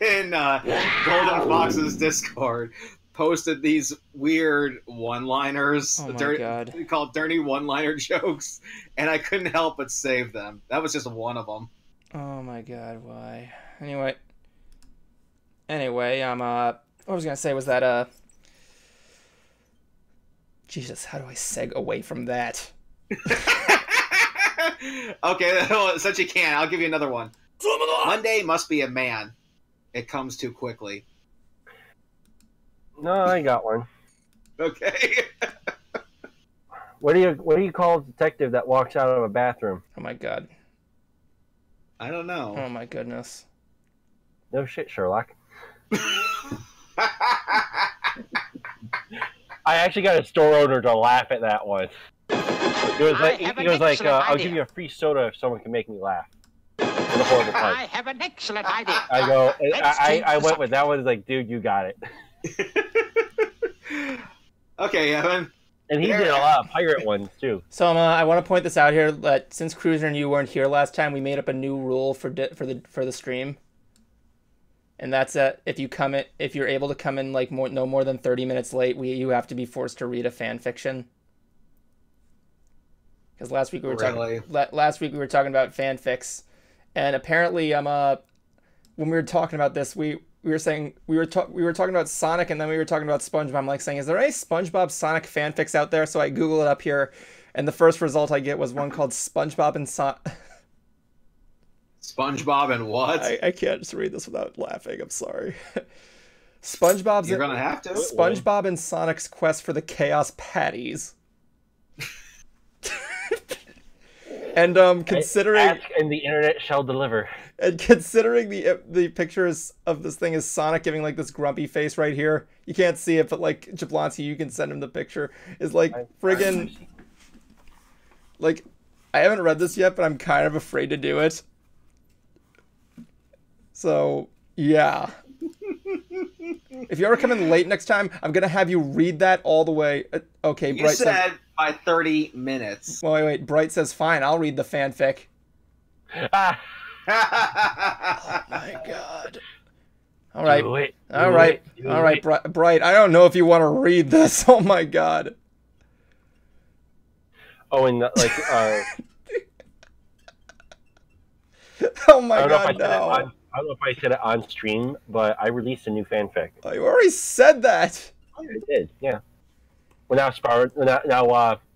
in Golden Fox's Discord posted these weird one-liners, Oh my God. called dirty one-liner jokes, and I couldn't help but save them. That was just one of them. Oh my God, why? Anyway, what I was gonna say was that Jesus, how do I seg away from that? Okay, since you can, I'll give you another one. Monday must be a man. It comes too quickly. No, I got one. Okay. What do you call a detective that walks out of a bathroom? Oh my God. I don't know. Oh my goodness. No shit, Sherlock. I actually got a store owner to laugh at that one. He was like, I'll give you a free soda if someone can make me laugh. With a horrible pun. I have an excellent idea. I went with that one. Like, dude, you got it. Okay, Evan. And he did a lot of pirate ones too. So I want to point this out here that since Cruiser and you weren't here last time, we made up a new rule for the stream. And that's that if you're able to come in like no more than 30 minutes late, you have to be forced to read a fan fiction. Because last week we were talking about fanfics, and apparently when we were talking about this, we were talking about Sonic, and then we were talking about SpongeBob. I'm like saying, is there any SpongeBob Sonic fanfics out there? So I Google it up here, and the first result I get was one called SpongeBob and SpongeBob and what? I can't just read this without laughing. I'm sorry. You're gonna have to. SpongeBob and Sonic's quest for the Chaos Patties. And considering Ask and the internet shall deliver. And considering the pictures of this thing is Sonic giving like this grumpy face right here. You can't see it, but like Jablonski, you can send him the picture. Is like friggin' like I haven't read this yet, but I'm kind of afraid to do it. So yeah. If you ever come in late next time, I'm gonna have you read that all the way. Okay, You Bright said by 30 minutes. Well, wait. Bright says fine. I'll read the fanfic. Ah. Oh my God. All right. All right. Bright. I don't know if you want to read this. Oh my God. Oh, and like oh my God, no. I don't know if I said it on stream, but I released a new fanfic. Oh, you already said that. Oh, I did, yeah. Well,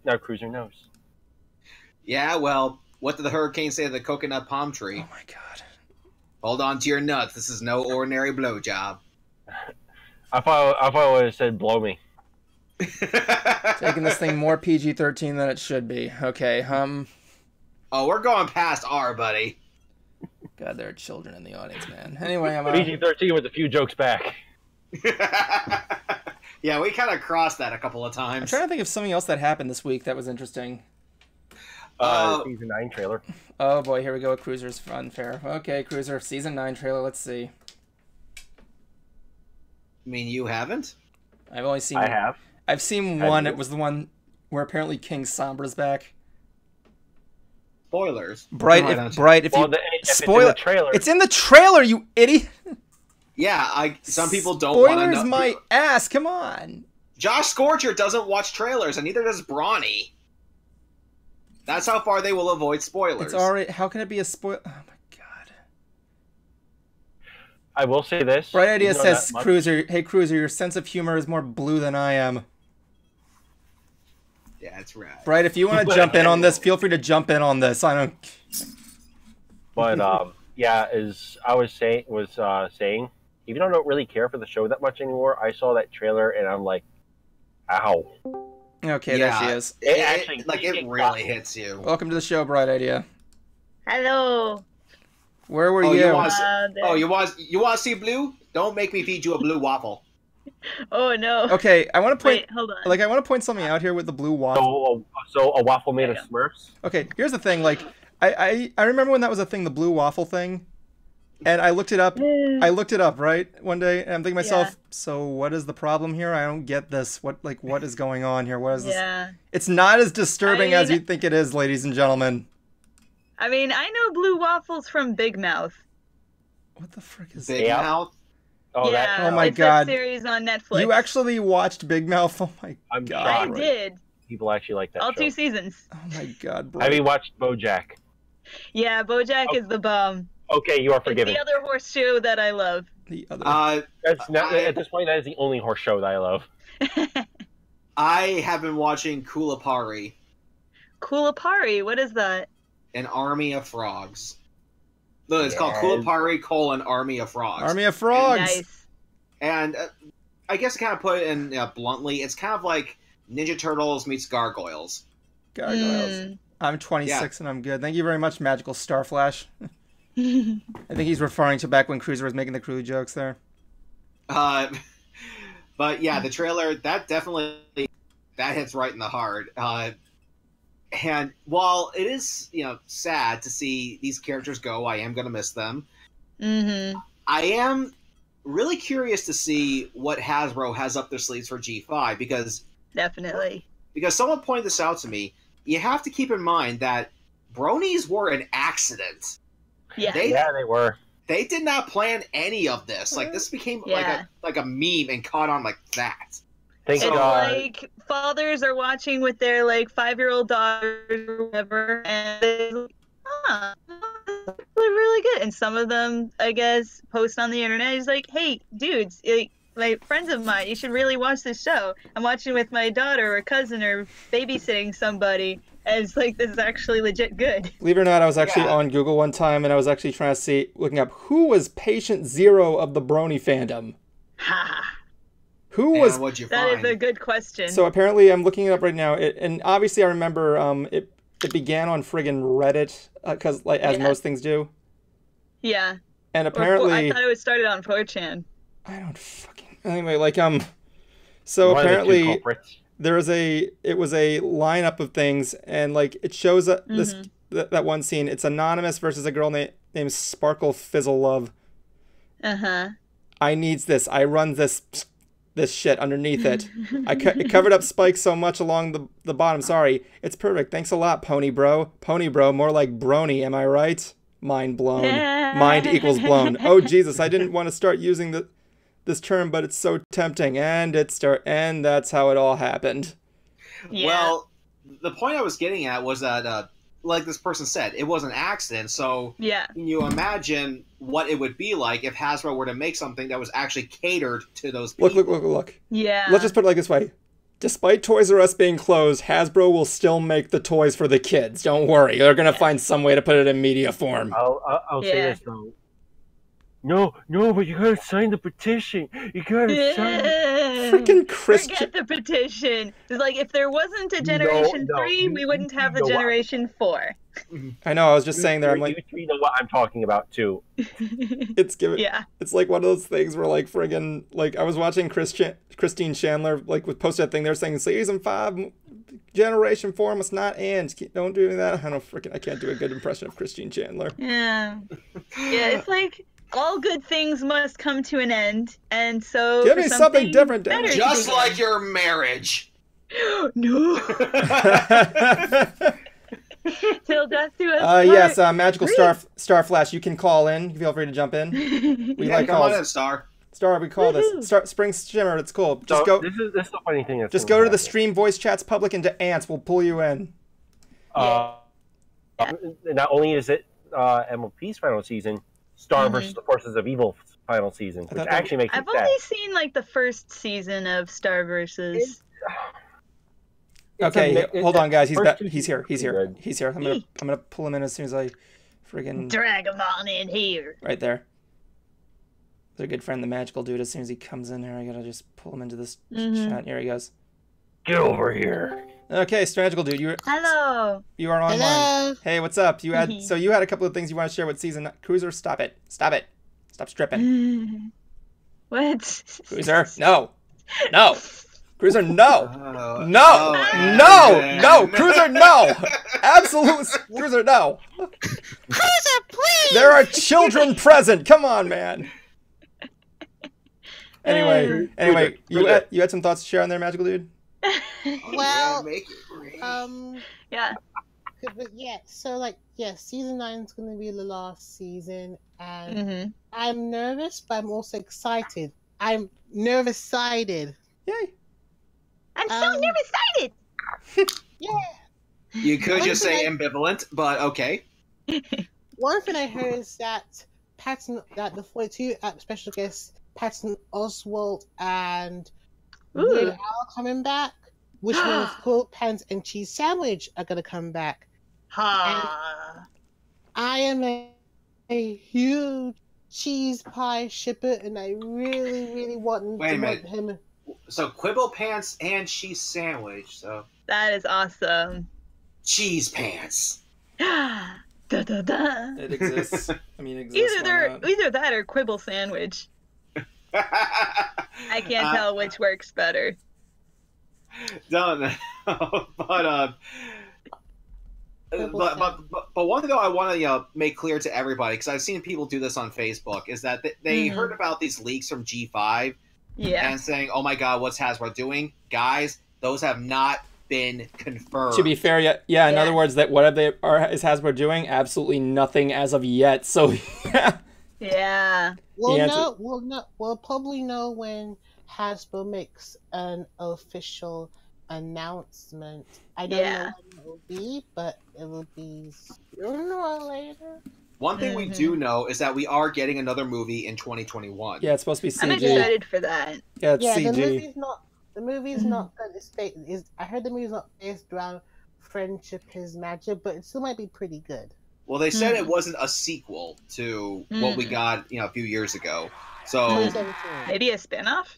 now Cruiser knows. Yeah, well, what did the hurricane say to the coconut palm tree? Oh my God. Hold on to your nuts. This is no ordinary blowjob. I thought I would have said blow me. Taking this thing more PG-13 than it should be. Okay, Oh, we're going past R, buddy. God, there are children in the audience, man. Anyway, I'm PG-13 with a few jokes back. Yeah, we kind of crossed that a couple of times. I'm trying to think of something else that happened this week that was interesting. Season 9 trailer. Oh boy, here we go with Cruiser's Funfair. Okay, Cruiser, Season 9 trailer, let's see. I mean, you haven't? I've only seen... I have. I've seen one. It was the one where apparently King Sombra's back. Spoilers. Bright, if you... Spoiler... It's in the trailer. It's in the trailer, you idiot! Yeah, some people don't want to know. Spoilers my ass, come on! Josh Scorcher doesn't watch trailers, and neither does Brawny. That's how far they will avoid spoilers. It's already... How can it be a spoil... Oh my God. I will say this. Bright Idea says, Cruiser, hey Cruiser, your sense of humor is more blue than I am. Yeah, that's right. Bright, if you want to jump in on this, feel free to jump in on this. I don't... But, yeah, as I was saying, even though I don't really care for the show that much anymore, I saw that trailer and I'm like, ow. Okay, Yeah, there she is. It really hits you. Welcome to the show, Bright Idea. Hello. Where were Oh, you? you want to see blue? Don't make me feed you a blue waffle. Oh no. Okay, I want to point. Wait, hold on. Like, I want to point something out here with the blue waffle. So a waffle made of Smurfs? Okay, here's the thing. Like, I remember when that was a thing, the blue waffle thing, and I looked it up. Right one day, and I'm thinking to myself, so what is the problem here? I don't get this. What is going on here? What is this? Yeah. It's not as disturbing as you think it is, ladies and gentlemen. I mean, I know blue waffles from Big Mouth. What the frick is Big Yeah. Mouth. Oh, yeah, Oh my it's God. a series on Netflix. You actually watched Big Mouth? Oh my I'm God. I shocked. did. People actually like that All show. 2 seasons. Oh my God, bro. Have you watched BoJack? Yeah, BoJack Oh. is the bomb. Okay, you are It's forgiven. the other horse show that I love. The other. That's not, at this point, that is the only horse show that I love. I have been watching Kulapari, Kulapari, what is that? an army of frogs. No, it's called Yes. Kulapari: Army of Frogs. Army of Frogs. Nice. And I guess to kind of put it in bluntly, it's kind of like Ninja Turtles meets Gargoyles. Gargoyles. Mm. I'm 26 and I'm good. Thank you very much, Magical Starflash. I think he's referring to back when Cruiser was making the Cruise jokes there. But yeah, the trailer that definitely hits right in the heart. And while it is sad to see these characters go, I am gonna miss them. Mm-hmm. I am really curious to see what Hasbro has up their sleeves for G5 because Definitely. someone pointed this out to me. You have to keep in mind that bronies were an accident. Yeah. Yeah, they were. They did not plan any of this. Like this became Yeah. like a meme and caught on like that. Thank It's God. like fathers are watching with their like 5-year-old daughters or whatever, and they're like, that's really good. And some of them, I guess, post on the internet. It's like, hey, dudes, like friends of mine, you should really watch this show. I'm watching with my daughter or cousin or babysitting somebody, and it's like this is actually legit good. Believe it or not, I was actually Yeah. on Google one time and I was actually trying to see, looking up who was patient zero of the brony fandom. Ha! Who And was? what'd you That find? is a good question. So apparently, I'm looking it up right now, and obviously I remember it began on friggin' Reddit because as Yeah. most things do, yeah. and I apparently thought it was started on 4chan. I don't fucking anyway so One of the two apparently culprits. it was a lineup of things, and like it shows this that one scene. It's anonymous versus a girl named Sparkle Fizzle Love. Uh-huh. I needs this. I run this shit underneath it. It covered up spikes so much along the bottom. Sorry. It's perfect. Thanks a lot, Pony Bro. Pony Bro, more like Brony, am I right? Mind blown. Mind equals blown. Oh, Jesus, I didn't want to start using this term, but it's so tempting. And that's how it all happened. Yeah. Well, the point I was getting at was that, like this person said, it was an accident. So Yeah. can you imagine what it would be like if Hasbro were to make something that was actually catered to those people? Look. Yeah. Let's just put it like this way. Despite Toys R Us being closed, Hasbro will still make the toys for the kids. Don't worry. They're going to find some way to put it in media form. I'll say Yeah. this though. No, but you gotta sign the petition. You gotta sign. Freaking Christian. Forget the petition. It's like if there wasn't a Generation No, 3, we wouldn't have the know what? Generation 4. I know. I was just saying there. I'm You like, three know what I'm talking about too. it's Yeah. It's like one of those things where like friggin' like I was watching Christine Chandler like with posted that thing. They're saying season 5, Generation 4 must not end. Don't do that. I can't do a good impression of Christine Chandler. Yeah. Yeah, it's like all good things must come to an end, and so Give for me something different, better Dennis. to Just begin. like your marriage. No. Till death do us part. Yes, Magical Great. Star Flash. You can call in. Feel free to jump in. We Yeah, like come on in, calls. Star. Star, we call Woohoo. this Spring Shimmer. It's cool. Just So go. This is the funny thing. Just go to the stream voice chats public into Ants. We'll pull you in. Not only is it MLP's final season, Star versus the Forces of Evil final season, which thought actually makes I've it sad. only seen like the first season of Star versus. Okay, hold on, guys. He's first back. two He's here. He's here. good. He's here. I'm gonna pull him in as soon as I friggin' Drag him on in here. right there. Their good friend, the magical dude. As soon as he comes in here, I gotta just pull him into this chat. Here he goes. Get over here. Okay, magical dude, Hello. you are online. Hello. Hey, what's up? You had a couple of things you want to share with season Cruiser. Stop it. Stop stripping. What? Cruiser, no. Cruiser, no. Oh, No, man. no, Cruiser, no. Absolute Cruiser, no. Cruiser, please! There are children present. Come on, man. Anyway, you had some thoughts to share on there, magical dude? Well, make it great. Yeah. but yeah. So like, yeah, season 9 is gonna be the last season, and Mm-hmm. I'm nervous, but I'm also excited. I'm nervous-sided. Yay. I'm so Um, nervous Yeah. You could One just thing say I- ambivalent, but okay. One thing I heard is that that the 42 special guests, Patton Oswalt and Weird Ooh. Al coming back, which means Cool Pants and Cheese Sandwich are gonna come back. Ha. I am a huge cheese pie shipper, and I really, really Wait a minute. him. So Quibble Pants and Cheese Sandwich. So That is awesome. Cheese Pants. Da, da, da. It exists. I mean, it exists. Either that or Quibble Sandwich. I can't tell which works better. Don't know. But one thing though I want to make clear to everybody, because I've seen people do this on Facebook, is that they heard about these leaks from G5 and saying, "Oh my God, what's Hasbro doing?" Guys, those have not been confirmed. To be fair, yeah. In other words, that what is Hasbro doing? Absolutely nothing as of yet. So Yeah. We'll probably know when Hasbro makes an official announcement. I don't know when it will be, but it will be sooner or later. One thing we do know is that we are getting another movie in 2021. Yeah, it's supposed to be CG. I'm excited for that. Yeah, it's CG. The movie's not good. I heard the movie's not based around friendship is magic, but it still might be pretty good. Well, they said it wasn't a sequel to what we got, a few years ago. So maybe a spin-off?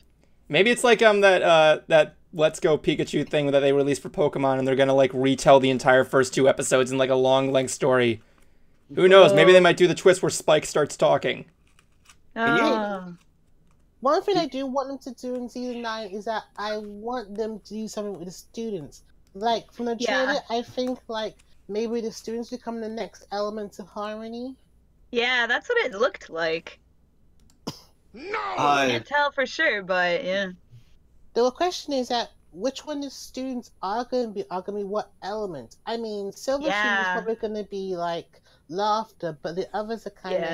Maybe it's like that Let's Go Pikachu thing that they released for Pokemon, and they're gonna like retell the entire first 2 episodes in like a long length story. Who knows? Maybe they might do the twist where Spike starts talking. Oh. One thing I do want them to do in season 9 is that I want them to do something with the students. Like from the trailer, I think like maybe the students become the next elements of harmony. Yeah, that's what it looked like. No, can't tell for sure, but yeah. The question is that which one of the students are gonna be what element? I mean, Silver Stream is probably gonna be like laughter, but the others are kind of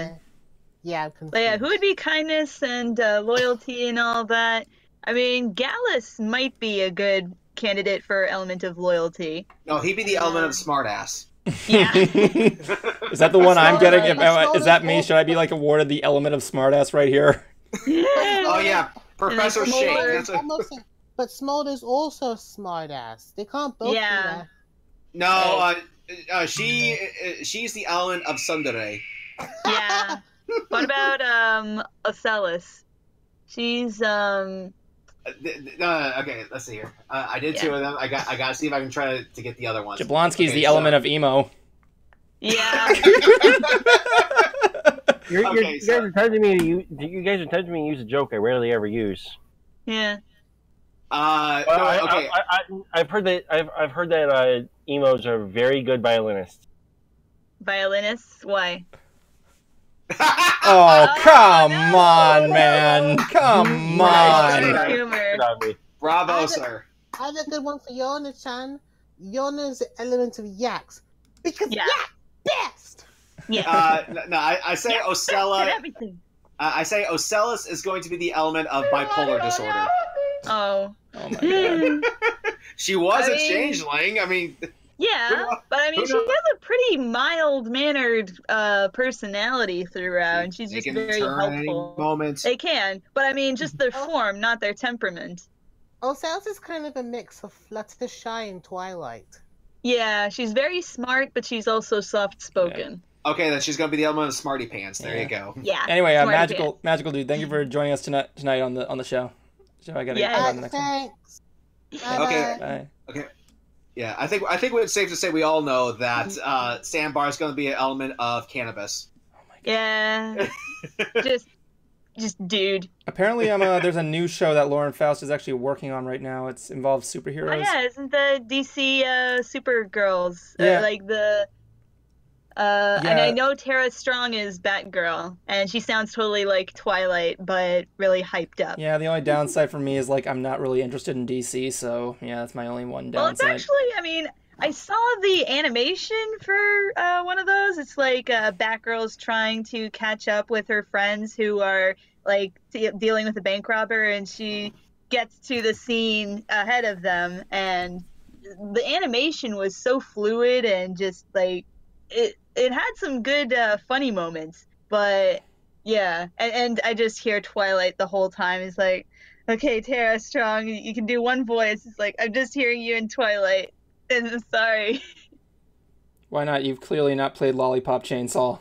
I'm confused. But yeah, who would be kindness and loyalty and all that? I mean, Gallus might be a good candidate for element of loyalty. No, he'd be the element of smartass. Yeah. Is that the one I'm getting? Is that me? Should I be like awarded the element of smartass right here? Oh yeah, Professor Shake. But Smolder's also a smartass. They can't both be that. No, she's the element of tsundere. Yeah. What about Ocellus? She's okay, let's see here. I did 2 of them. I got to see if I can try to get the other ones. Jablonski's the element of emo. Yeah. You guys are tempting me to use a joke I rarely ever use. Yeah. Okay. I've heard that emos are very good violinists. Violinists? Why? Oh, come on, man. Come on. Humor. Bravo, sir. I have a good one for Yona-chan. Yona is the element of yaks. Because yak best! Yeah. No, I say Ocella. I say Ocellus is going to be the element of bipolar disorder. Oh. Oh my god. She was a changeling. I mean. Yeah, but I mean, she has a pretty mild-mannered personality throughout, and she's just very helpful. Moments. They can, but I mean, just their form, not their temperament. Ocellus is kind of a mix of Fluttershy and Twilight. Yeah, she's very smart, but she's also soft-spoken. Okay, then she's gonna be the element of Smarty Pants. There you go. Yeah. Anyway, magical dude, thank you for joining us tonight on the show. So I gotta go on the next one. Thanks. Okay. Bye. Okay. Yeah, I think it's safe to say we all know that Sandbar is going to be an element of cannabis. Oh my god. Yeah. just dude. Apparently, there's a new show that Lauren Faust is actually working on right now. It involves superheroes. Oh yeah, isn't the DC Supergirls like the? And I know Tara Strong is Batgirl, and she sounds totally like Twilight, but really hyped up. Yeah, the only downside for me is like I'm not really interested in DC, so yeah, that's my only one downside. Well, it's actually, I mean, I saw the animation for one of those. It's like Batgirl's trying to catch up with her friends who are like dealing with a bank robber, and she gets to the scene ahead of them, and the animation was so fluid and just like it had some good funny moments. But yeah, and I just hear Twilight the whole time. It's like, okay, Tara Strong, you can do one voice. It's like, I'm just hearing you in Twilight. And I'm sorry. Why not? You've clearly not played Lollipop Chainsaw.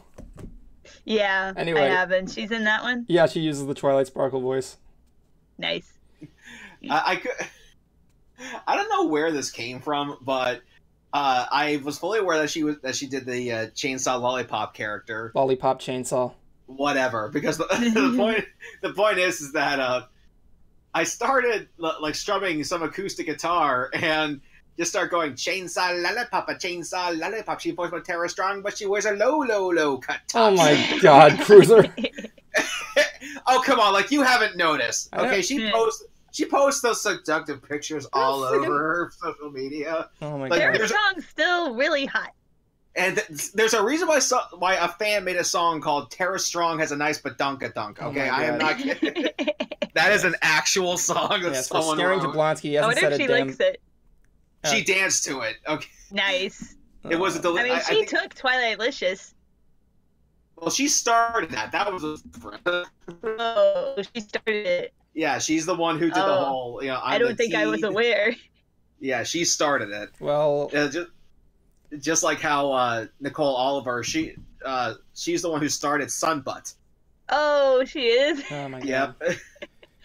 Yeah, Anyway. I haven't. She's in that one? Yeah, she uses the Twilight Sparkle voice. Nice. I don't know where this came from, but I was fully aware that she did the Chainsaw Lollipop character. Lollipop Chainsaw. Whatever, because the point is that I started like strumming some acoustic guitar and just start going chainsaw lollipop, a chainsaw lollipop. She voiced by Tara Strong, but she wears a low cut top. Oh my God, Cruiser! Oh come on, like you haven't noticed? Okay, she posts those seductive pictures all over her social media. Oh my Like, God! Tara Strong's still really hot. And there's a reason why a fan made a song called "Tara Strong Has a Nice Badunka-Dunk." Okay, Oh my I am God. not kidding. That is an actual song that Yeah, so someone staring wrote. Jablonski, he I hasn't wonder said if a she damn. likes it. She danced to it. Okay, Nice. it was a I mean, she took Twilightlicious. Well, she started that. That was Oh, she started it. yeah. She's the one who did the Oh. whole. You know, I don't think I was aware. Yeah, she started it. Well, Just like how Nicole Oliver, she's the one who started Sunbutt. Oh, she is. oh my God. Yep.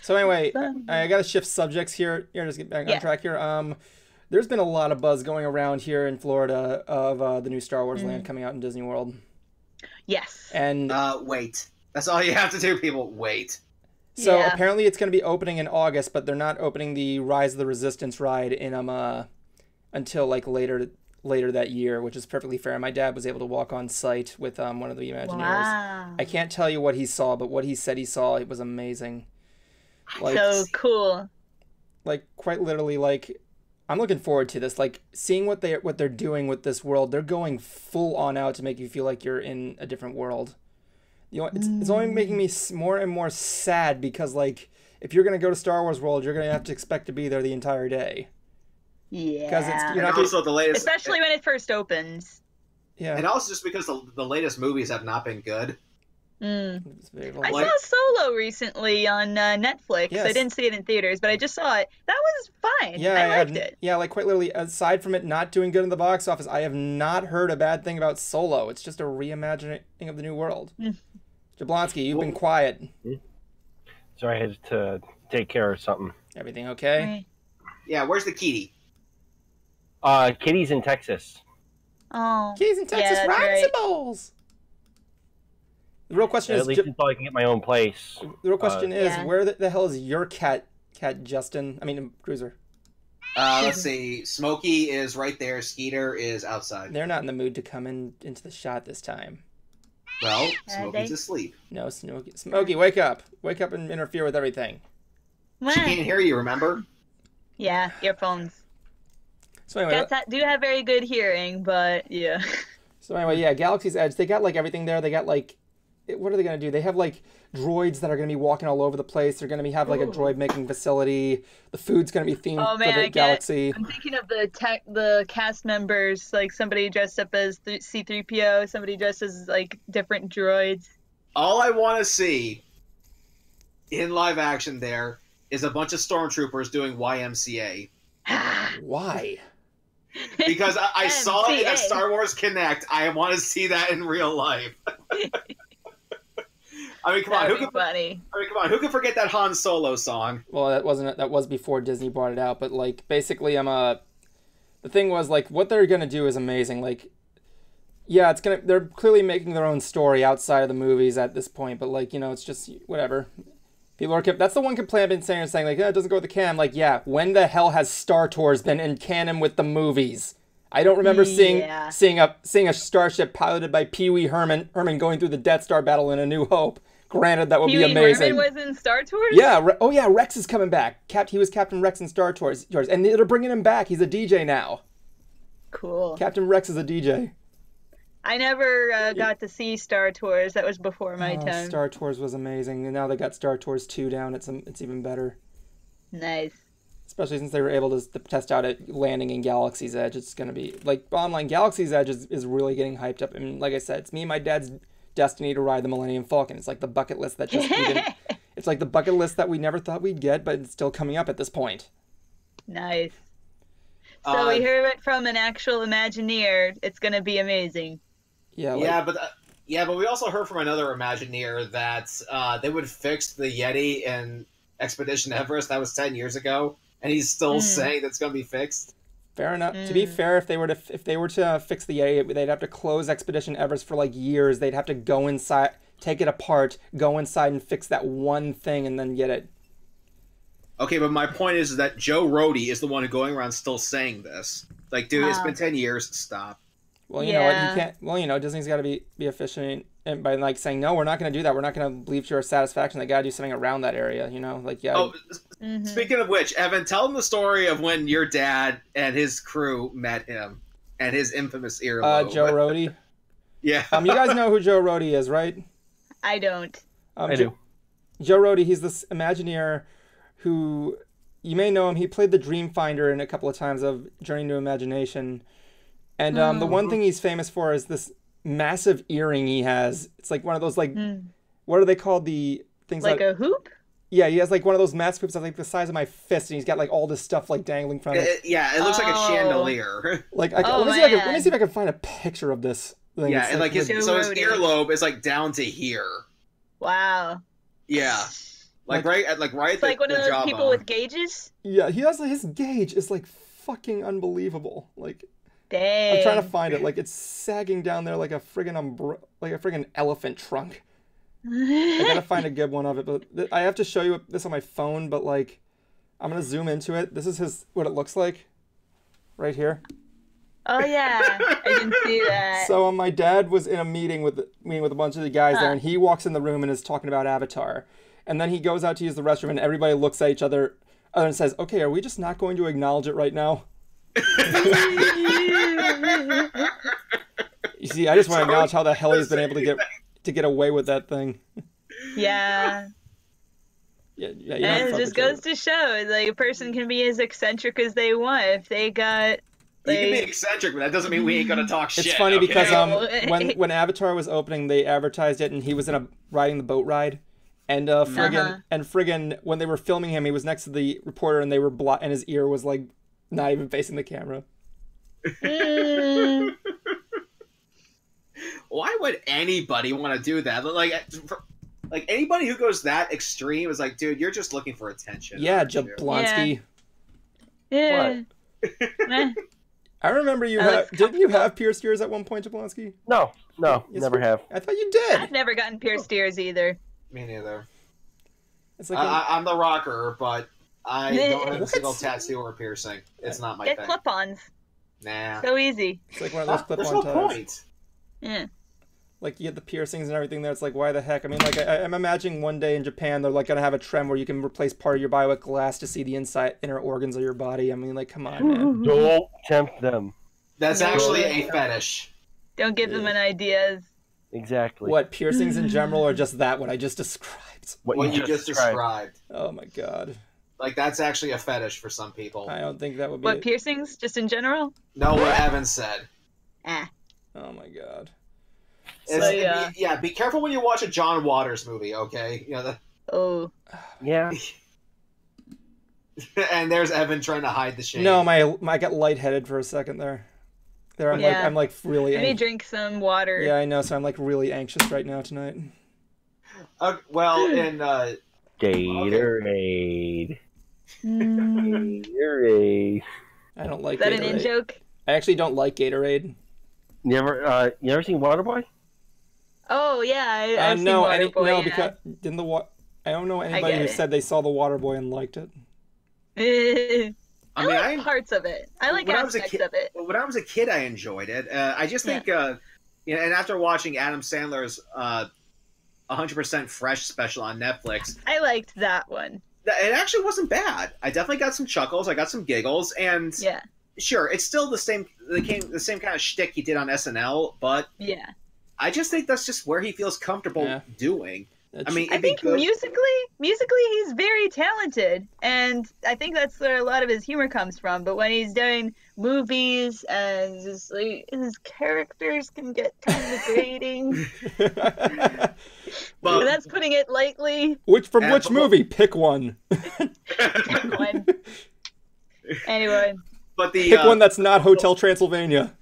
So anyway, I gotta shift subjects here. Just get back on track here. There's been a lot of buzz going around here in Florida of the new Star Wars land coming out in Disney World. Yes. And Wait. That's all you have to do, people. Wait. so Yeah. apparently it's going to be opening in August, but they're not opening the Rise of the Resistance ride in until like later that year, which is perfectly fair. My dad was able to walk on site with one of the Imagineers. Wow. I can't tell you what he saw, but what he said he saw, it was amazing. Like, So cool. like quite literally, like I'm looking forward to this. Like seeing what they're doing with this world. They're going full on out to make you feel like you're in a different world. You know, it's only making me more and more sad because like if you're gonna go to Star Wars World, you're gonna have to expect to be there the entire day. Yeah. Because you're And not also the latest, Especially when it first opens. yeah. and also just because the latest movies have not been good. It's very I well- saw Solo recently on Netflix. Yes. I didn't see it in theaters, but I just saw it. That was fine. Yeah, I liked it. Yeah, like quite literally, aside from it not doing good in the box office, I have not heard a bad thing about Solo. It's just a reimagining of the new world. Jablonski, you've been quiet. Sorry, I had to take care of something. Everything okay? Yeah, where's the Kitty? Kitty's in Texas. Oh. Keys in Texas, that's riding right. some balls. The real question At is, least until I can get my own place. the real question is, Yeah. where the hell is your cat, Justin? I mean, Cruiser. Let's see. Smokey is right there. Skeeter is outside. They're not in the mood to come into the shot this time. Well, they- Smokey's asleep. No, Smokey, wake up! Wake up and interfere with everything. She can't hear you. Remember? Yeah, earphones. So anyway, Cats do have very good hearing, but yeah. yeah, Galaxy's Edge. They got like everything there. They got like, what are they gonna do? They have like droids that are gonna be walking all over the place. They're gonna have like a droid making facility. The food's gonna be themed Oh for man, the galaxy. I'm thinking of the cast members, like somebody dressed up as C-3PO, somebody dressed as like different droids. All I want to see in live action there is a bunch of stormtroopers doing YMCA. Why? Because I saw it YMCA. at Star Wars Connect. I want to see that in real life. I mean, come on, That'd be funny. who can forget that Han Solo song? Well, that was before Disney brought it out. But like, basically, the thing was like, what they're gonna do is amazing. Like, yeah, they're clearly making their own story outside of the movies at this point. But like, it's just whatever. People that's the one complaint I've been saying like, it doesn't go with the canon. Like, yeah, when the hell has Star Tours been in canon with the movies? I don't remember seeing a starship piloted by Pee Wee Herman going through the Death Star battle in A New Hope. Granted, that would be amazing. Pee Wee Herman was in Star Tours? Yeah. Oh yeah, Rex is coming back. He was Captain Rex in Star Tours, and they're bringing him back. He's a DJ now. Cool. Captain Rex is a DJ. I never got to see Star Tours. That was before my Oh, time. Star Tours was amazing, and now they got Star Tours 2 down. It's even better. Nice. Especially since they were able to test out it landing in Galaxy's Edge. It's going to be, like, bottom line, Galaxy's Edge is really getting hyped up. I mean, like I said, it's me and my dad's destiny to ride the Millennium Falcon. It's like the bucket list that just, it's like the bucket list that we never thought we'd get, but it's still coming up at this point. Nice. So we heard it from an actual Imagineer. It's going to be amazing. Yeah, but we also heard from another Imagineer that they would fix the Yeti in Expedition Everest. That was 10 years ago, and he's still saying that's going to be fixed. Fair enough. To be fair, if they were to fix the Yeti, they'd have to close Expedition Everest for like years. They'd have to go inside, take it apart, go inside and fix that one thing, and then get it. Okay, but my point is that Joe Rohde is the one going around still saying this. Like, dude, it's been 10 years. Stop. Well, you know what? You can't. Well, you know, Disney's got to be efficient, and by like saying no, we're not going to do that. We're not going to leave to our satisfaction. They got to do something around that area. You know, like yeah. Oh, speaking of which, Evan, tell them the story of when your dad and his crew met him and his infamous earlobe. Joe Rohde. Yeah. You guys know who Joe Rohde is, right? I don't. I do. Joe Rohde, he's this Imagineer who, you may know him. He played the Dreamfinder in a couple of times of Journey to Imagination. And the one thing he's famous for is this massive earring he has. It's like one of those, like, what are they called? The things like a hoop? Yeah, he has like one of those massive hoops that's like the size of my fist, and he's got like all this stuff like dangling from it. Yeah, it looks like a chandelier. Like, let me see if I can find a picture of this thing. Yeah, and like his earlobe is like down to here. Wow. Yeah. Like right at it's like one of those people with gauges? Yeah, he has his gauge is like fucking unbelievable. Like, dang. I'm trying to find it. Like, it's sagging down there like a friggin' elephant trunk. I gotta find a good one of it, but I have to show you this on my phone. But like, I'm gonna zoom into it. This is what it looks like, right here. Oh yeah, I can see that. So my dad was in a meeting with a bunch of the guys there, and he walks in the room and is talking about Avatar, and then he goes out to use the restroom, and everybody looks at each other and says, "Okay, are we just not going to acknowledge it right now?" You see, I just want to acknowledge how the hell he's been able to get away with that thing. Yeah. Yeah, and it just goes to show, like, a person can be as eccentric as they want if they got. Like, you can be eccentric, but that doesn't mean we ain't gonna talk shit. It's funny because when Avatar was opening, they advertised it, and he was riding the boat ride, and friggin' when they were filming him, he was next to the reporter, and they were and his ear was like not even facing the camera. Why would anybody want to do that? Like anybody who goes that extreme is like, dude, you're just looking for attention. Yeah, Jablonski. Yeah. I remember didn't you have pierced ears at one point, Jablonski? No, never have. I thought you did. I've never gotten pierced ears either. Me neither. It's like I'm the rocker, but I don't have a single tattoo or piercing. It's not my thing. Get clip-ons. Nah. So easy. It's like one of those clip-on There's no ties. point. Yeah. Like, you get the piercings and everything there. It's like, why the heck? I mean, like, I'm imagining one day in Japan, they're, like, going to have a trend where you can replace part of your body with glass to see the inner organs of your body. I mean, like, come on, man. Don't tempt them. That's actually a fetish. Don't give them an ideas. Exactly. What, piercings in general, or just that, what I just described? What you just described. Oh, my God. Like, that's actually a fetish for some people. I don't think that would be... What, piercings? Just in general? No, what Evan said. Oh, my God. Yeah, be careful when you watch a John Waters movie, okay? You know, Oh. Yeah. And there's Evan trying to hide the shame. No, I got lightheaded for a second there. I'm like really. Let me drink some water. Yeah, I know. So I'm like really anxious right now tonight. Well, in Gatorade. Gatorade. I don't like. Is that Gatorade. an in-joke? I actually don't like Gatorade. You ever seen Waterboy? Oh yeah, I've seen Waterboy. No, because I don't know anybody who said they saw the Waterboy and liked it. I like parts of it. I like aspects of it. When I was a kid, I enjoyed it. I just think, and after watching Adam Sandler's 100% Fresh special on Netflix, I liked that one. It actually wasn't bad. I definitely got some chuckles. I got some giggles, and sure, it's still the same kind of shtick he did on SNL, but Yeah. I just think that's just where he feels comfortable doing. That's- I mean, I think musically he's very talented, and I think that's where a lot of his humor comes from. But when he's doing movies and just like his characters can get kind of grating, but that's putting it lightly. which movie? Pick one. Pick one. Anyway, but the Pick one that's not Hotel Transylvania.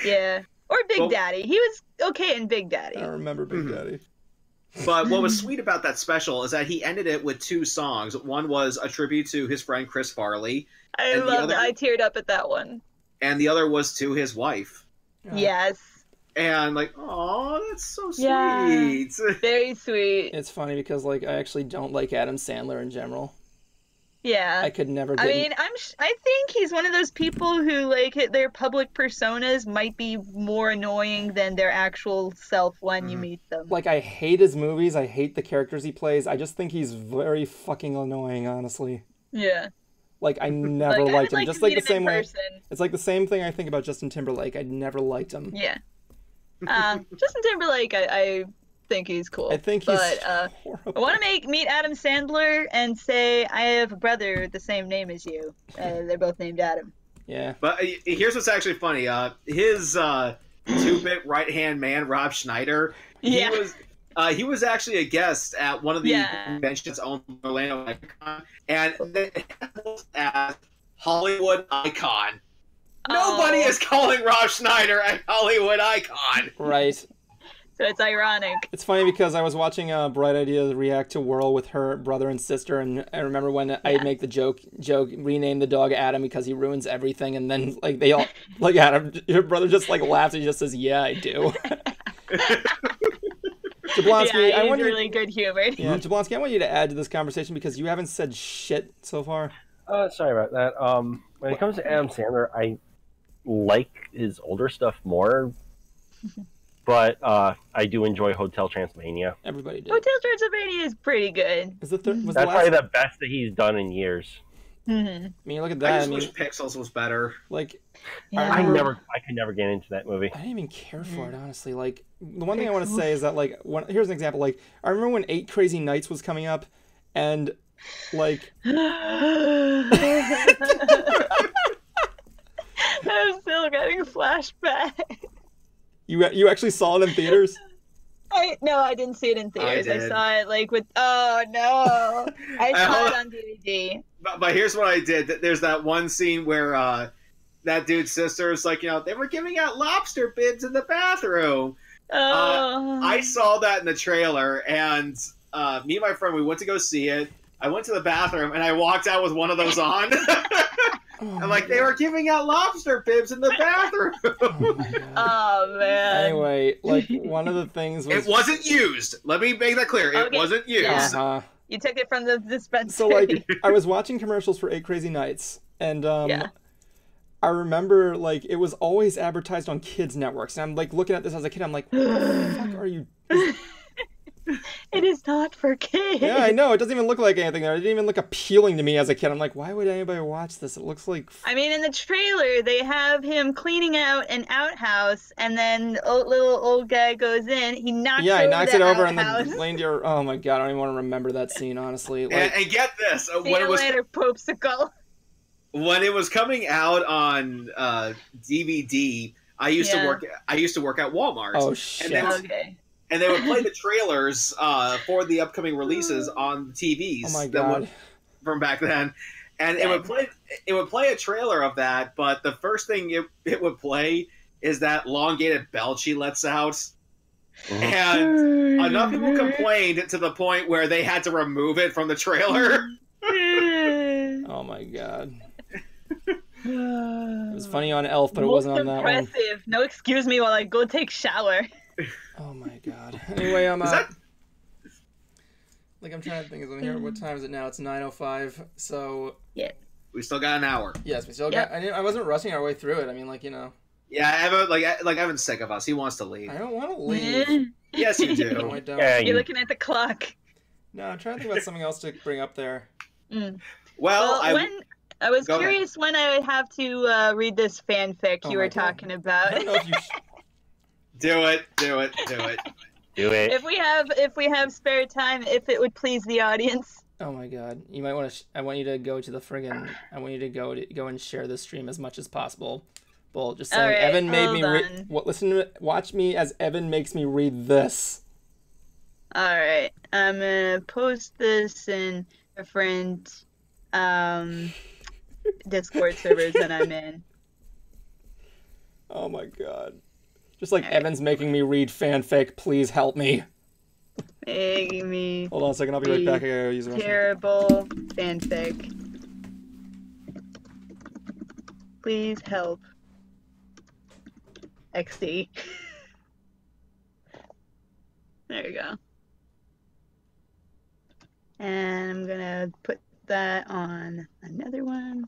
yeah, or Big Well- Daddy. He was okay in Big Daddy. I remember Big Daddy. But what was sweet about that special is that he ended it with 2 songs. One was a tribute to his friend Chris Farley, I and the loved it. other- I teared up at that one. and the other was to his wife. Yes, And like, oh, that's so Yeah. sweet. very sweet. It's funny because like I actually don't like Adam Sandler in general. Yeah. I could never get. I mean, I think he's one of those people who like their public personas might be more annoying than their actual self when you meet them. like I hate his movies. I hate the characters he plays. I just think he's very fucking annoying, honestly. Yeah. Like I never Like, I liked would him. like Just to like meet the him same in way. person. It's like the same thing I think about Justin Timberlake. I never liked him. Yeah. Justin Timberlake, I think he's cool. I think he's But horrible. I want to meet Adam Sandler and say I have a brother with the same name as you. They're both named Adam. Yeah. But here's what's actually funny. His 2-bit right-hand man, Rob Schneider, Yeah. he was actually a guest at one of the Yeah. conventions on Orlando Icon, and they as Hollywood Icon. Nobody Oh. is calling Rob Schneider a Hollywood Icon. Right. So it's ironic. It's funny because I was watching Bright Ideas react to Whirl with her brother and sister, and I remember when I make the joke, rename the dog Adam because he ruins everything, and then like they all like Adam, your brother just like laughs and he just says, "Yeah, I do." Jablonski, Yeah, I he's want really good humored. Yeah, Jablonski, I want you to add to this conversation because you haven't said shit so far. Sorry about that. When it comes to Adam Sandler, I like his older stuff more, but I do enjoy Hotel Transylvania. Everybody did. Hotel Transylvania is pretty good. Was the That's last? probably the best that he's done in years. Mm-hmm. I mean, look at I that. I just mean, wish Pixels was better. like Yeah. I could never get into that movie. I didn't even care for it, honestly. Like, the one thing I want to say is that, like, here's an example. Like, I remember when 8 Crazy Nights was coming up, and, like... I'm still getting flashbacks. You actually saw it in theaters? No, I didn't see it in theaters. I did. saw it, like, with... Oh, no. I saw it on DVD. But here's what I did. There's that one scene where that dude's sister is like, they were giving out lobster bibs in the bathroom. Oh. I saw that in the trailer, and me and my friend, we went to go see it. I went to the bathroom, and I walked out with one of those on. I'm like, they were giving out lobster bibs in the bathroom. Oh, my God. Oh, man. Anyway, like, one of the things was... It wasn't used. Let me make that clear. It Okay. wasn't used. Uh-huh. You took it from the dispensary. So, like, I was watching commercials for 8 Crazy Nights, and Yeah. I remember, like, it was always advertised on kids' networks. And I'm, like, looking at this as a kid, I'm like, what the fuck are you... It is not for kids. Yeah, I know. It doesn't even look like anything there. It didn't even look appealing to me as a kid. I'm like, why would anybody watch this? It looks like... I mean, in the trailer, they have him cleaning out an outhouse, and then little old guy goes in. He knocks Yeah, he knocks it over, and outhouse. the reindeer... Oh, my God. I don't even want to remember that scene, honestly. Like, And get this. See you later, Popesicle. When it was coming out on DVD, I used to work at Walmart. oh, shit. then- Okay. And they would play the trailers for the upcoming releases on the TVs. Oh, my that would- God. from back then, and it would play a trailer of that. But the first thing it would play is that elongated belch he lets out, and enough people complained to the point where they had to remove it from the trailer. Oh, my God. It was funny on Elf, but it wasn't on that one. Impressive. No, excuse me while I go take shower. Oh, my God. Anyway, I'm... Is that- Like, I'm trying to think of here. What time is it now? It's 9:05. So, We still got an hour. yes, we still Yep. got... I wasn't rushing our way through it. I mean, like, Yeah, Evan's sick of us. He wants to leave. I don't want to leave. Yes, you do. No, I don't. Yeah, You're looking at the clock. No, I'm trying to think about something else to bring up there. Well, Well, I was Go ahead. curious when I would have to read this fanfic Oh you my were God. talking about. I don't know if you. Do it. Do it. If we have spare time, if it would please the audience. Oh my God! You might want to. I want you to go to the friggin'. I want you to go and share the stream as much as possible. Well, just saying, All right, Evan made me hold read. on. What? Listen to it. Watch me as Evan makes me read this. All right, I'm gonna post this in different Discord servers that I'm in. Oh my God! Just like All right. Evan's making me read fanfic. Please help me. Making me Hold on a second. I'll be right back. I gotta use the restroom. terrible fanfic. Please help. XD. There you go. And I'm gonna put that on another one.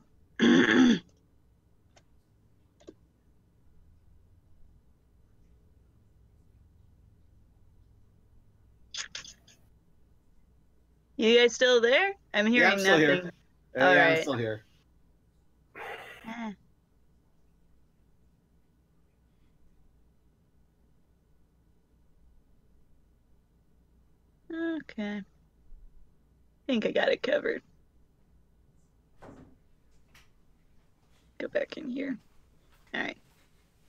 You guys still there? I'm hearing Yeah, I'm still nothing. here. All yeah, right. I'm still here. Ah. Okay. I think I got it covered. Go back in here. Alright.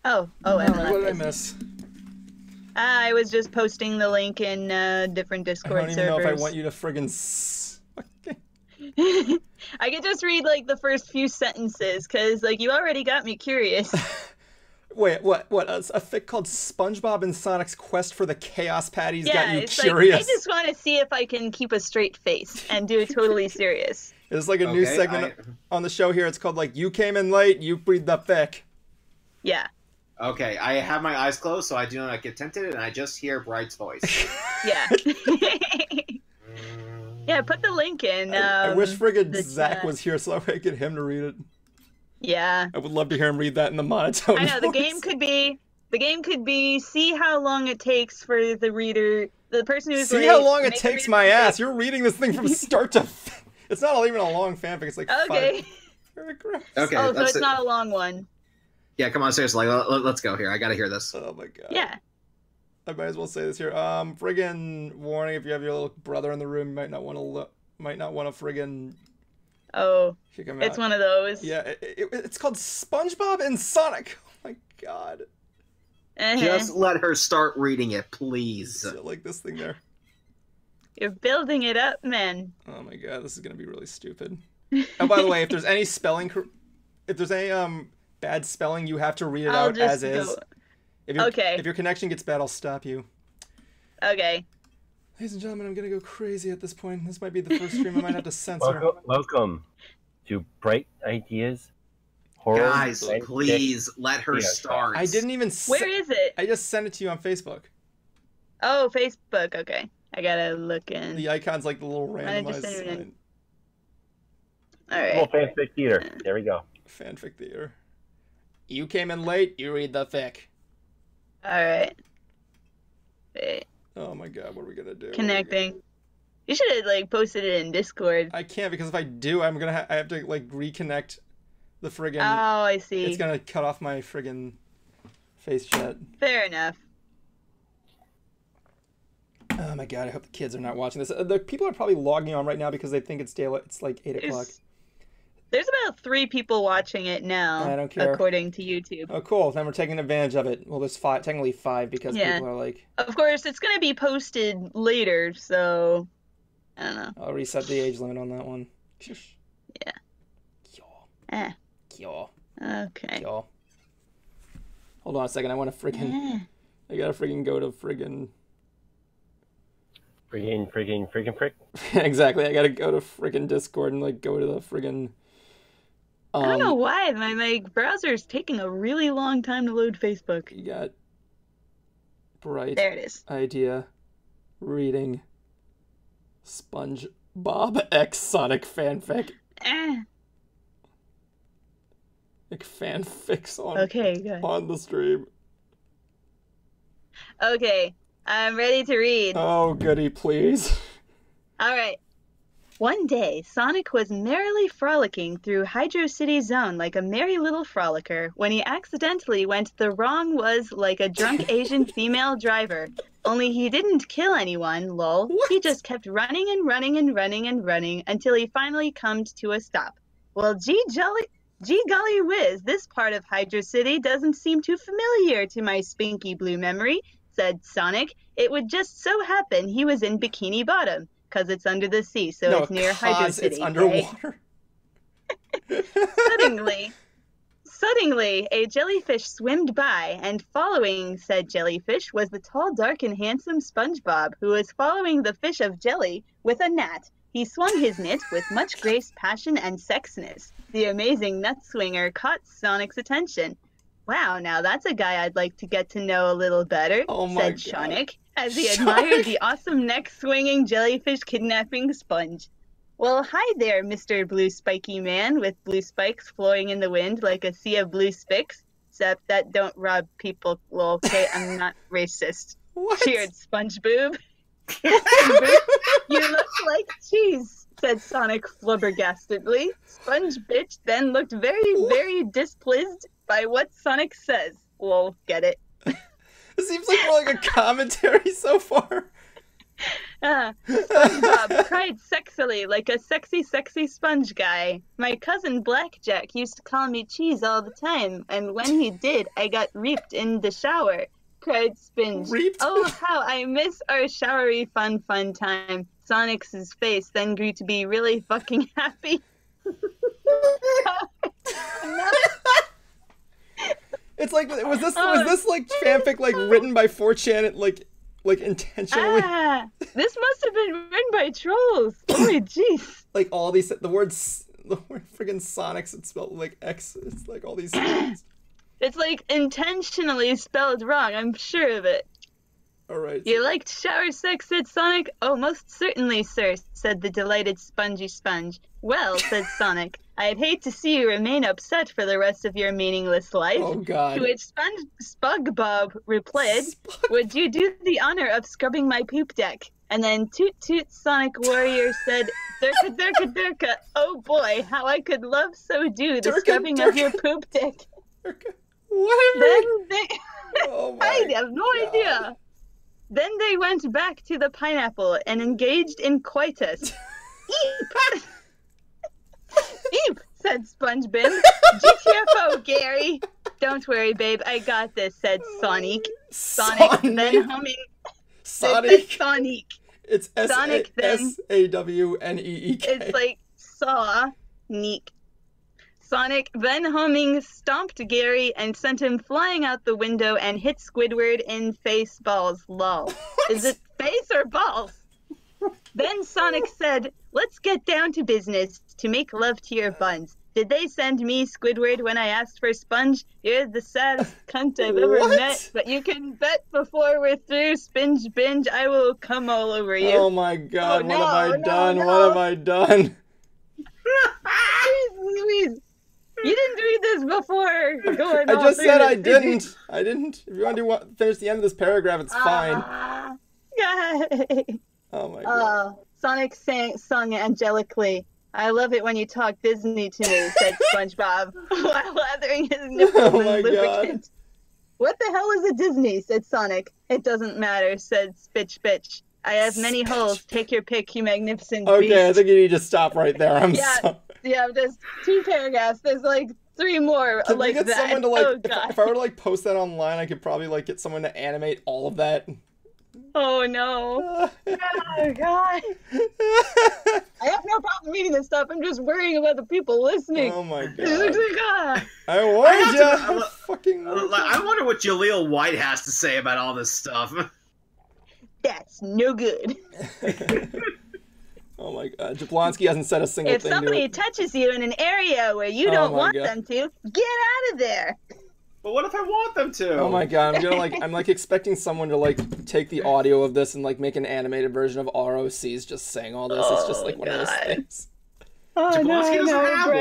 Oh, Evan Alright, what did I left us. miss? I was just posting the link in different I Discord don't even know servers. if I want you to friggin' I could just read like the first few sentences, cause like you already got me curious. Wait, what? A fic called SpongeBob and Sonic's Quest for the Chaos Patties got you it's curious? like I just want to see if I can keep a straight face and do it totally serious. It's like a new Okay, segment on the show here. It's called like, you came in late, you read the fic. Yeah. Okay, I have my eyes closed, so I do not get tempted, and I just hear Bright's voice. Yeah. Yeah, put the link in. I wish friggin' the Zach chat. was here so I could get him to read it. Yeah. I would love to hear him read that in the monotone I know the voice. game could be see how long it takes for the reader, the person who's See late, how long it make takes the my reader ass. think- You're reading this thing from start to It's not even a long fanfic. It's like Okay. 5 paragraphs. Okay, Oh, so that's it's not a long one. Yeah, come on, seriously, let's go here. I gotta hear this. Oh my God. Yeah. I might as well say this here. Friggin' warning: if you have your little brother in the room, you might not want to friggin' Oh, kick him it's out. one of those. Yeah, it's called SpongeBob and Sonic. Oh my God. Uh-huh. Just let her start reading it, please. So, like this thing there. You're building it up, man. Oh my God, this is gonna be really stupid. Oh, by the way, if there's any if there's any bad spelling, you have to read it I'll out just as is. go. If your connection gets bad, I'll stop you. Okay. Ladies and gentlemen, I'm gonna go crazy at this point. This might be the first stream I might have to censor. Welcome to Bright Ideas. Horror Guys, fanfic. please let her Yeah, start. I didn't even. Where is it? I just sent it to you on Facebook. Oh, Facebook. Okay. I gotta look in. The icon's like the little I just randomized sent it in. sign. All Little right. fanfic theater. There we go. Fanfic theater. You came in late. You read the fic. All right. Wait. Oh my God, what are we gonna do? Connecting. You should have like posted it in Discord. I can't, because if I do, I have to like reconnect the friggin'. Oh, I see. It's gonna cut off my friggin' face chat. Fair enough. Oh my God, I hope the kids are not watching this. The people are probably logging on right now because they think it's daylight. It's like 8 o'clock. There's about 3 people watching it now. I don't care. According to YouTube. Oh, cool. Then we're taking advantage of it. Well, there's technically 5 because Yeah. people are like. Of course, it's gonna be posted later, so I don't know. I'll reset the age limit on that one. Shush. Yeah. Kyo. Eh. Kyo. Okay. Kyo. Hold on a second. I want to friggin'. Eh. I gotta friggin' go to friggin'. Frick. Exactly. I gotta go to friggin' Discord and like go to the friggin'. I don't know why my browser is taking a really long time to load Facebook. You got Bright There it is. Idea reading SpongeBob X Sonic fanfic. Eh. Like fanfics on Okay, good. on the stream. Okay, I'm ready to read. Oh goody, please. All right. One day, Sonic was merrily frolicking through Hydro City Zone like a merry little frolicker when he accidentally went the wrong was like a drunk Asian female driver. Only he didn't kill anyone, lol. What? He just kept running and running and running and running until he finally comes to a stop. Well, gee golly whiz, this part of Hydro City doesn't seem too familiar to my spinky blue memory, said Sonic. It would just so happen he was in Bikini Bottom. Because it's under the sea, so No, it's near Hydro cause City. it's underwater. Suddenly, a jellyfish swimmed by, and following said jellyfish was the tall, dark, and handsome SpongeBob, who was following the fish of jelly with a gnat. He swung his net with much grace, passion, and sexiness. The amazing nut swinger caught Sonic's attention. Wow, now that's a guy I'd like to get to know a little better, Oh my said God. Sonic, as he Sonic. admired the awesome neck-swinging jellyfish kidnapping sponge. Well, hi there, Mr. Blue Spiky Man, with blue spikes flowing in the wind like a sea of blue spicks. Except that don't rob people. Well, okay, I'm not racist. What? Cheered, SpongeBob. You look like cheese, said Sonic flabbergastedly. Sponge bitch then looked very displeased by what Sonic says. Lol, get it? It seems like more like a commentary so far. SpongeBob cried sexily like a sexy sponge guy. My cousin Blackjack used to call me cheese all the time, and when he did, I got reaped in the shower, cried Spinge. Reaped? Oh, how I miss our showery fun time. Sonic's face then grew to be really fucking happy. It's like, was this like fanfic like written by 4chan and like intentionally? This must have been written by trolls. Oh, jeez. Like all these, the word friggin' Sonics, it's spelled like X. It's like all these things. It's like intentionally spelled wrong, I'm sure of it. Alright. You liked shower sex, said Sonic? Oh, most certainly, sir, said the delighted spongy sponge. Well, said Sonic, I'd hate to see you remain upset for the rest of your meaningless life. Oh god. To which SpongeBob replied, would you do the honor of scrubbing my poop deck? And then Toot Toot Sonic Warrior said, Durka Durka Durka, oh boy, how I could love so do the Durka, scrubbing of your poop deck. Whatever. Then they... Oh my I have no God. idea. Then they went back to the pineapple and engaged in coitus. Eep! Eep, said SpongeBob. GTFO, Gary. Don't worry, babe, I got this, said Sonic. Sonic, then humming. Sonic. Sonic. It's Sonic, then. Sawneek. It's like saw, neek. Sonic, then humming, stomped Gary and sent him flying out the window and hit Squidward in face balls. Lol. Is it face or balls? Then Sonic said, let's get down to business to make love to your buns. Did they send me Squidward when I asked for Sponge? You're the saddest cunt I've ever What? met, but you can bet before we're through, Spinge Binge, I will come all over you. Oh my god, Oh, what have I no, done? no. What have I done? Jeez Louise, you didn't read this before going I all just through said this, I did you? didn't. I didn't. If you want to finish the end of this paragraph, it's fine. Yay. Oh my god. Sonic sung angelically. I love it when you talk Disney to me, said SpongeBob, while lathering his nipples Oh my in lubricant. What the hell is a Disney, said Sonic. It doesn't matter, said Spitch Bitch. I have many holes. Take your pick, you magnificent beast. Okay, I think you need to stop right there. I'm Yeah. sorry. Yeah, just 2 paragraphs. There's like 3 more Can like we get that. someone to like, Oh, God. if I were to like post that online, I could probably like get someone to animate all of that. Oh, no. Oh, God. I have no problem reading this stuff. I'm just worrying about the people listening. Oh my It looks god. like, I warned have you. to- Fucking I wonder what Jaleel White has to say about all this stuff. that's no good. Oh my god. Jablonski hasn't said a single If thing to somebody it. touches you in an area where you Oh don't my want God. them to, get out of there. But what if I want them to? Oh my god, I'm like expecting someone to like take the audio of this and like make an animated version of ROC's just saying all this. It's just like one of those God. things. Oh, Jablonski doesn't have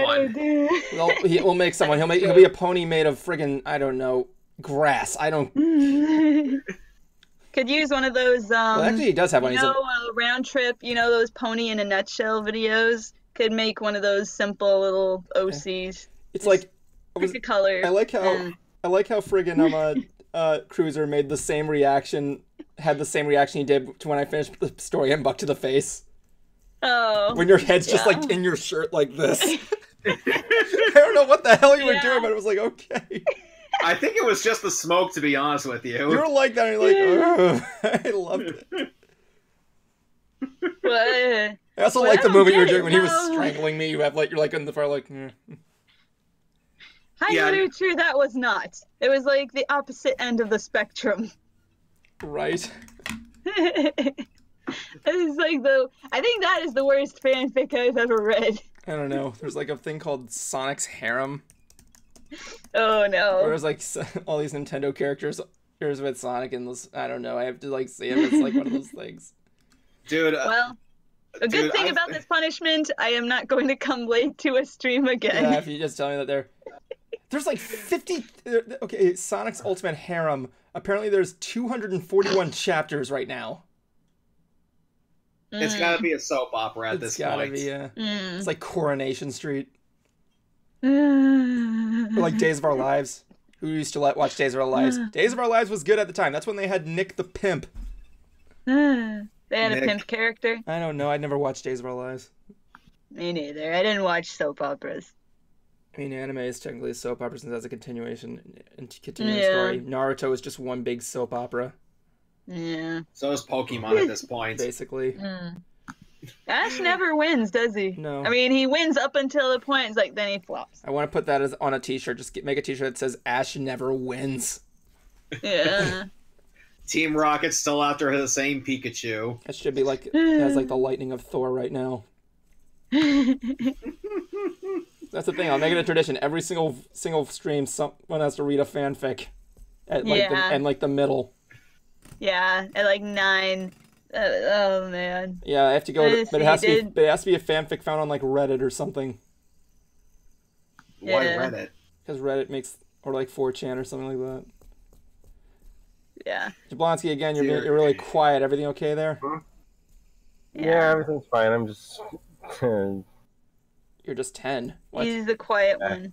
one. He'll make someone. He'll be a pony made of friggin' I don't know grass. I don't. Could use one of those. Well, actually, he does have one. You know, round trip. You know those pony in a nutshell videos. Could make one of those simple little OCs. It's like pick a color. I like how friggin' Cruiser made the same reaction. Had the same reaction he did to when I finished the story and Buck to the face. Oh. When your head's just like in your shirt like this. I don't know what the hell you were doing, but it was like, okay. I think it was just the smoke, to be honest with you. You were like that, and you're like, oh, I loved it. But, I also like the movement you were doing when he was strangling me. You're like in the far like. I know true that was not. It was like the opposite end of the spectrum. Right. It's like I think that is the worst fanfic I've ever read. I don't know. There's like a thing called Sonic's Harem. Oh no. Where there's like all these Nintendo characters with Sonic and this. I don't know. I have to like see it. It's like one of those things. Dude. Well, a good thing about this punishment, I am not going to come late to a stream again. Yeah, if you just tell me that there's like 50. Okay, Sonic's Ultimate Harem. Apparently, there's 241 chapters right now. It's gotta be a soap opera at this point. It's gotta be, yeah. It's like Coronation Street. Or like Days of Our Lives. Who used to watch Days of Our Lives? Days of Our Lives was good at the time. That's when they had Nick the Pimp. They had a pimp character? I don't know. I never watched Days of Our Lives. Me neither. I didn't watch soap operas. I mean, anime is technically a soap opera since it has a continuing story. Naruto is just one big soap opera. Yeah. So is Pokemon at this point. Basically. Ash never wins, does he? No. I mean, he wins up until the point, it's like, then he flops. I want to put that on a t-shirt. Just make a t-shirt that says, Ash never wins. Yeah. Team Rocket's still after the same Pikachu. That should be like, it has like the lightning of Thor right now. That's the thing. I'll make it a tradition. Every single stream, someone has to read a fanfic at like the middle. Yeah, at like 9. Oh man. Yeah, I have to go. But it has to be a fanfic found on like Reddit or something. Why Reddit? Because Reddit makes, or like 4chan or something like that. Yeah. Jablonski, again, you're really quiet. Everything okay there? Yeah, everything's fine. I'm just. You're just 10. What? He's the quiet one.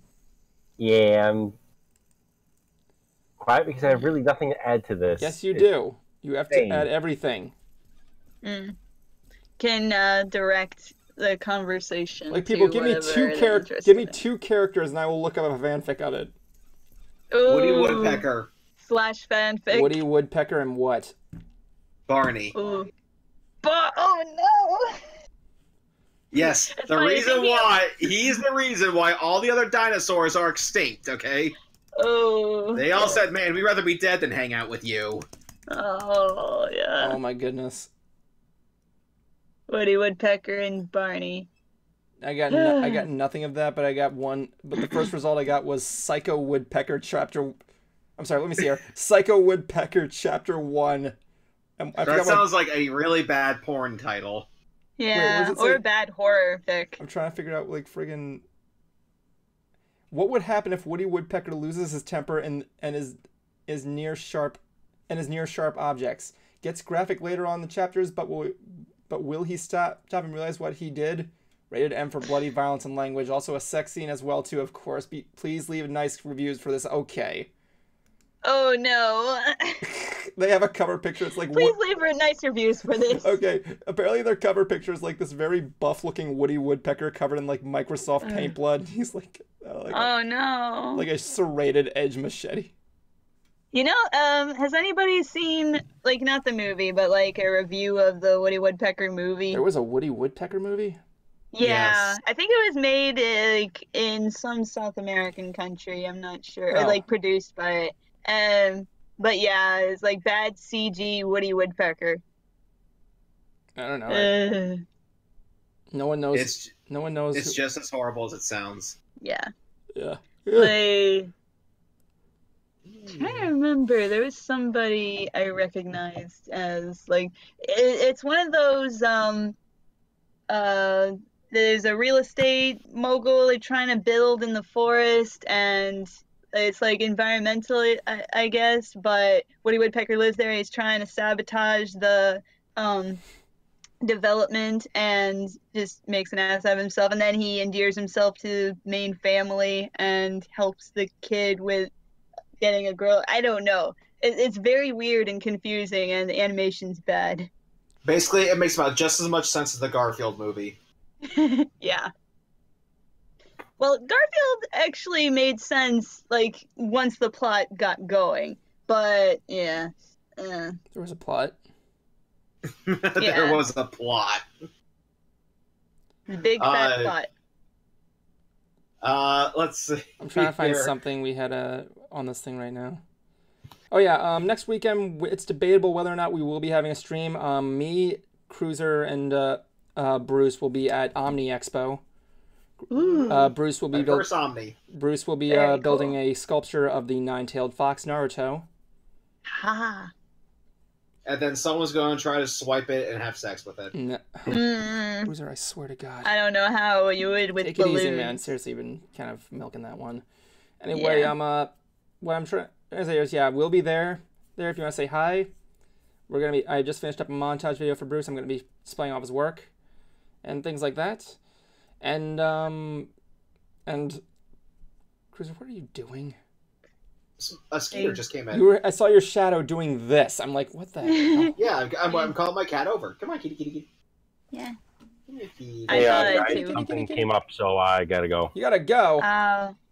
Yeah, I'm quiet because I have really nothing to add to this. Yes, you do. You have to add everything. Can direct the conversation. Like people, give me two characters, and I will look up a fanfic of it. Ooh. Woody Woodpecker. / fanfic. Woody Woodpecker and what? Barney. Ooh. Oh no! Yes, he's the reason why all the other dinosaurs are extinct, okay? Oh. They all said, man, we'd rather be dead than hang out with you. Oh, yeah. Oh my goodness. Woody Woodpecker and Barney. I got nothing of that, but I got one. But the first result I got was Psycho Woodpecker chapter. I'm sorry, let me see here. Psycho Woodpecker chapter 1. That sounds like a really bad porn title. Yeah, or a bad horror fic. I'm trying to figure out like friggin'. What would happen if Woody Woodpecker loses his temper and is near sharp objects? Gets graphic later on in the chapters, but will he stop and realize what he did? Rated M for bloody violence and language. Also a sex scene as well too, of course. Please leave nice reviews for this. Okay. Oh no. They have a cover picture. It's like, please leave nice reviews for this. Okay. Apparently their cover picture is like this very buff looking Woody Woodpecker covered in like Microsoft paint blood. He's like, oh no. Like a serrated edge machete. You know, has anybody seen, like, not the movie, but like a review of the Woody Woodpecker movie? There was a Woody Woodpecker movie? Yeah, yes. I think it was made like in some South American country. I'm not sure, or like produced by it. But yeah, it's like bad CG Woody Woodpecker. I don't know. No one knows. It's just as horrible as it sounds. Yeah. Yeah. I'm trying to remember. There was somebody I recognized as like it's one of those there's a real estate mogul they're trying to build in the forest, and It's like environmentally, I guess, but Woody Woodpecker lives there. He's trying to sabotage the development and just makes an ass out of himself. And then he endears himself to the main family and helps the kid with getting a girl. I don't know. It's very weird and confusing, and the animation's bad. Basically, it makes about just as much sense as the Garfield movie. Yeah. Well, Garfield actually made sense, like, once the plot got going. But, yeah. There was a plot. There was a plot. Big fat plot. Let's see. I'm trying to find something we had on this thing right now. Oh, yeah. Next weekend, it's debatable whether or not we will be having a stream. Me, Cruiser, and Bruce will be at Omni Expo. Bruce will be Bruce will be building a sculpture of the nine-tailed fox Naruto. Ha! And then someone's going to try to swipe it and have sex with it. No. Bruiser, I swear to God. I don't know how you would with Take balloons. it easy, man. Seriously, been kind of milking that one. Anyway, what I'm trying to say is, we'll be there. If you want to say hi, we're gonna be. I just finished up a montage video for Bruce. I'm gonna be displaying off his work and things like that. And Cruiser, what are you doing? A skeeter just came in. I saw your shadow doing this. I'm like, what the hell? Yeah, I'm calling my cat over. Come on, kitty, kitty, kitty. Yeah. Hey, guys, something came up, so I gotta go. You gotta go?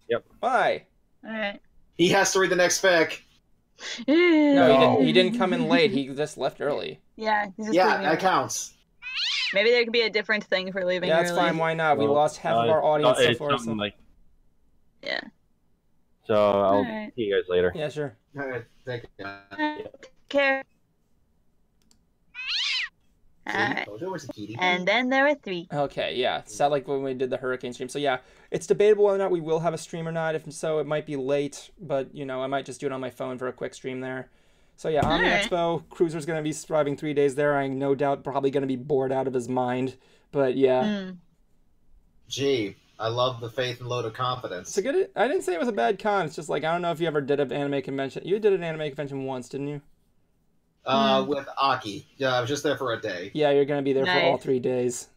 Yep. Why? Alright. He has to read the next fic. No, he didn't come in late. He just left early. Yeah. That counts. Maybe there could be a different thing for leaving early. Yeah, that's fine. Why not? We lost half of our audience so far. So. Yeah. So I'll see you guys later. Yeah, sure. All right, thank you. Take care. Alright. And then there were 3. Okay, yeah. It's not like when we did the hurricane stream. So yeah, it's debatable whether or not we will have a stream or not. If so, it might be late, but I might just do it on my phone for a quick stream there. So yeah, Omni Expo, Cruiser's gonna be surviving 3 days there. I'm no doubt probably gonna be bored out of his mind. But yeah. Gee, I love the faith and load of confidence. It's a good. I didn't say it was a bad con. It's just like I don't know if you ever did an anime convention. You did an anime convention once, didn't you? With Aki. Yeah, I was just there for a day. Yeah, you're gonna be there for all 3 days.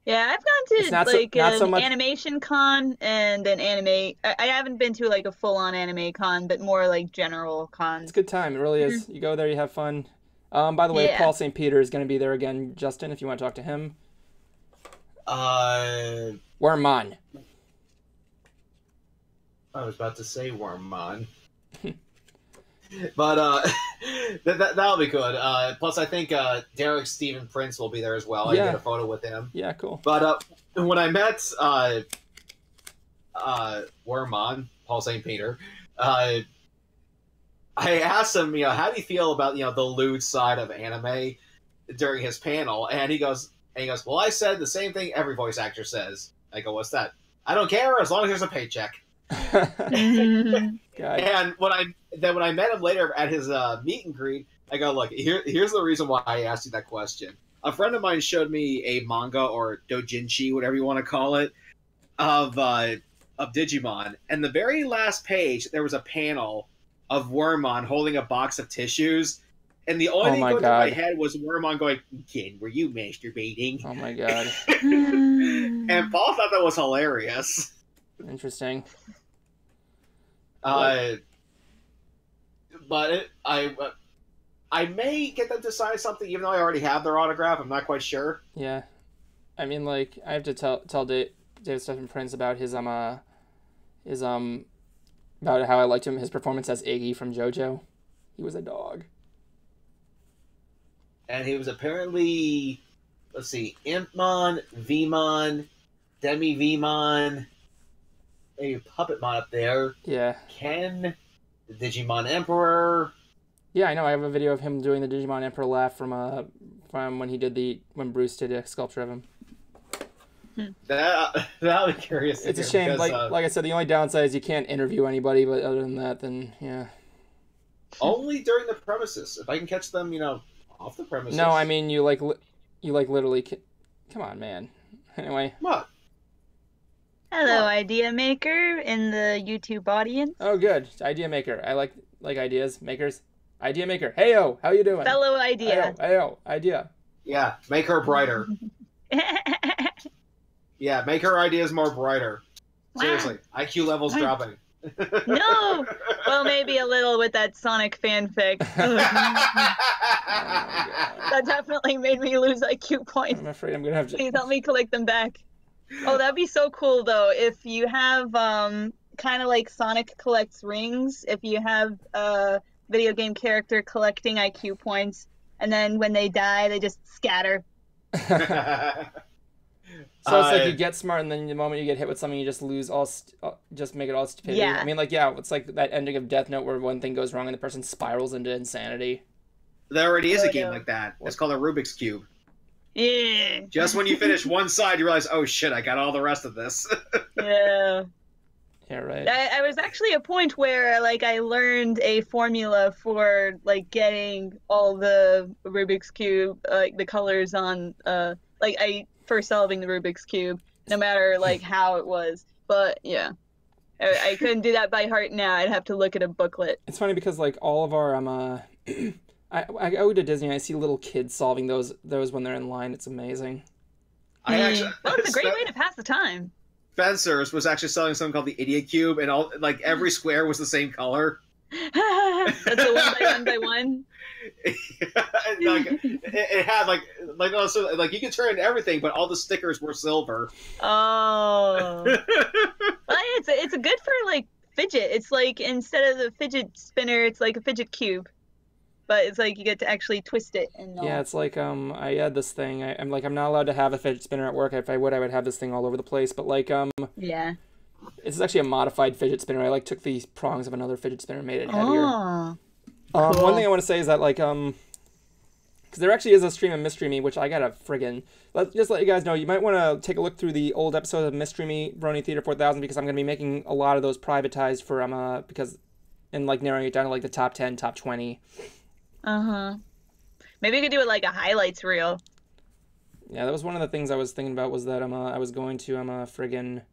Yeah, I've gone to an animation con and an anime. I haven't been to like a full-on anime con, but more like general cons. It's a good time. It really is. You go there, you have fun. By the way, Paul St. Peter is going to be there again, Justin, if you want to talk to him. Wormmon. I was about to say Wormmon. But that'll be good. Plus, I think Derek Stephen Prince will be there as well. Yeah. I get a photo with him. Yeah, cool. But when I met Wormmon, Paul St. Peter, I asked him, how do you feel about the lewd side of anime during his panel? And he goes, well, I said the same thing every voice actor says. I go, what's that? I don't care as long as there's a paycheck. And when I met him later at his meet and greet, I go, look, here's the reason why I asked you that question. A friend of mine showed me a manga or doujinshi, whatever you want to call it, of Digimon, and the very last page there was a panel of Wormmon holding a box of tissues, and the only thing going through my head was Wormmon going, "Kid, were you masturbating?" Oh my god! And Paul thought that was hilarious. Interesting. But I may get them to sign something, even though I already have their autograph. I'm not quite sure. Yeah, I mean, like, I have to tell David Stephen Prince about his about how I liked his performance as Iggy from JoJo. He was a dog. And he was apparently, let's see, Impmon, Vmon, Demi Vmon, maybe Puppetmon up there. Yeah. Ken, the Digimon Emperor. Yeah, I know. I have a video of him doing the Digimon Emperor laugh from when Bruce did a sculpture of him. That'll be curious. It's a shame. Because, like I said, the only downside is you can't interview anybody. But other than that, then yeah. Only during the premises. If I can catch them, off the premises. No, I mean you literally. Come on, man. Anyway. What? Hello, idea maker in the YouTube audience. Oh, good. Idea maker. I like ideas makers. Idea maker. Heyo, how you doing? Fellow idea. Heyo, idea. Yeah, make her brighter. Yeah, make her ideas more brighter. Seriously, IQ levels dropping. No! Well, maybe a little with that Sonic fanfic. That definitely made me lose IQ points. I'm afraid I'm gonna have to. Please help me collect them back. Oh, that'd be so cool, though, if you have, kind of like Sonic collects rings, if you have a video game character collecting IQ points, and then when they die, they just scatter. So it's like you get smart, and then the moment you get hit with something, you just lose all, just make it all stupidity. Yeah. I mean, like, yeah, it's like that ending of Death Note where one thing goes wrong and the person spirals into insanity. There already is a game no. like that. It's called a Rubik's Cube. Yeah. Just when you finish one side, you realize, oh shit, I got all the rest of this. Yeah. Yeah, right. I was actually a point where, like, I learned a formula for, like, getting all the Rubik's Cube, like, the colors on, for solving the Rubik's Cube, no matter, like, how it was. But, yeah. I couldn't do that by heart now. I'd have to look at a booklet. It's funny because, like, all of our, I go to Disney and I see little kids solving those when they're in line. It's amazing. Actually, well, it's a great way to pass the time. Spencer's was actually selling something called the Idiot Cube, and all like every square was the same color. That's a 1 by 1 it had like also like you could turn in everything, but all the stickers were silver. Oh, well, it's a good for like fidget. It's like instead of the fidget spinner, it's like a fidget cube, but it's like you get to actually twist it and all. Yeah, it's like I had this thing. I'm not allowed to have a fidget spinner at work. If I would have this thing all over the place. But like yeah. It's actually a modified fidget spinner. I like took the prongs of another fidget spinner and made it heavier. Oh, cool. One thing I want to say is that like because there actually is a stream of Mystery Me, which I gotta friggin' just let you guys know. You might want to take a look through the old episode of Mystery Me, Brony Theater 4000, because I'm gonna be making a lot of those privatized for because and like narrowing it down to like the top 10, top 20. Maybe you could do it like a highlights reel. Yeah, that was one of the things I was thinking about was that I was going to friggin'.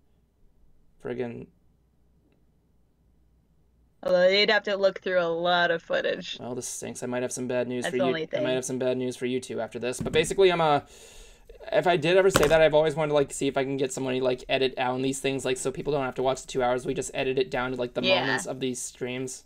Although you'd have to look through a lot of footage. Well, this stinks. I might have some bad news That's for the you. only thing. I might have some bad news for you two after this. But basically, if I did ever say that, I've always wanted to like see if I can get someone to like edit down these things, like so people don't have to watch the 2 hours. We just edit it down to like the moments of these streams.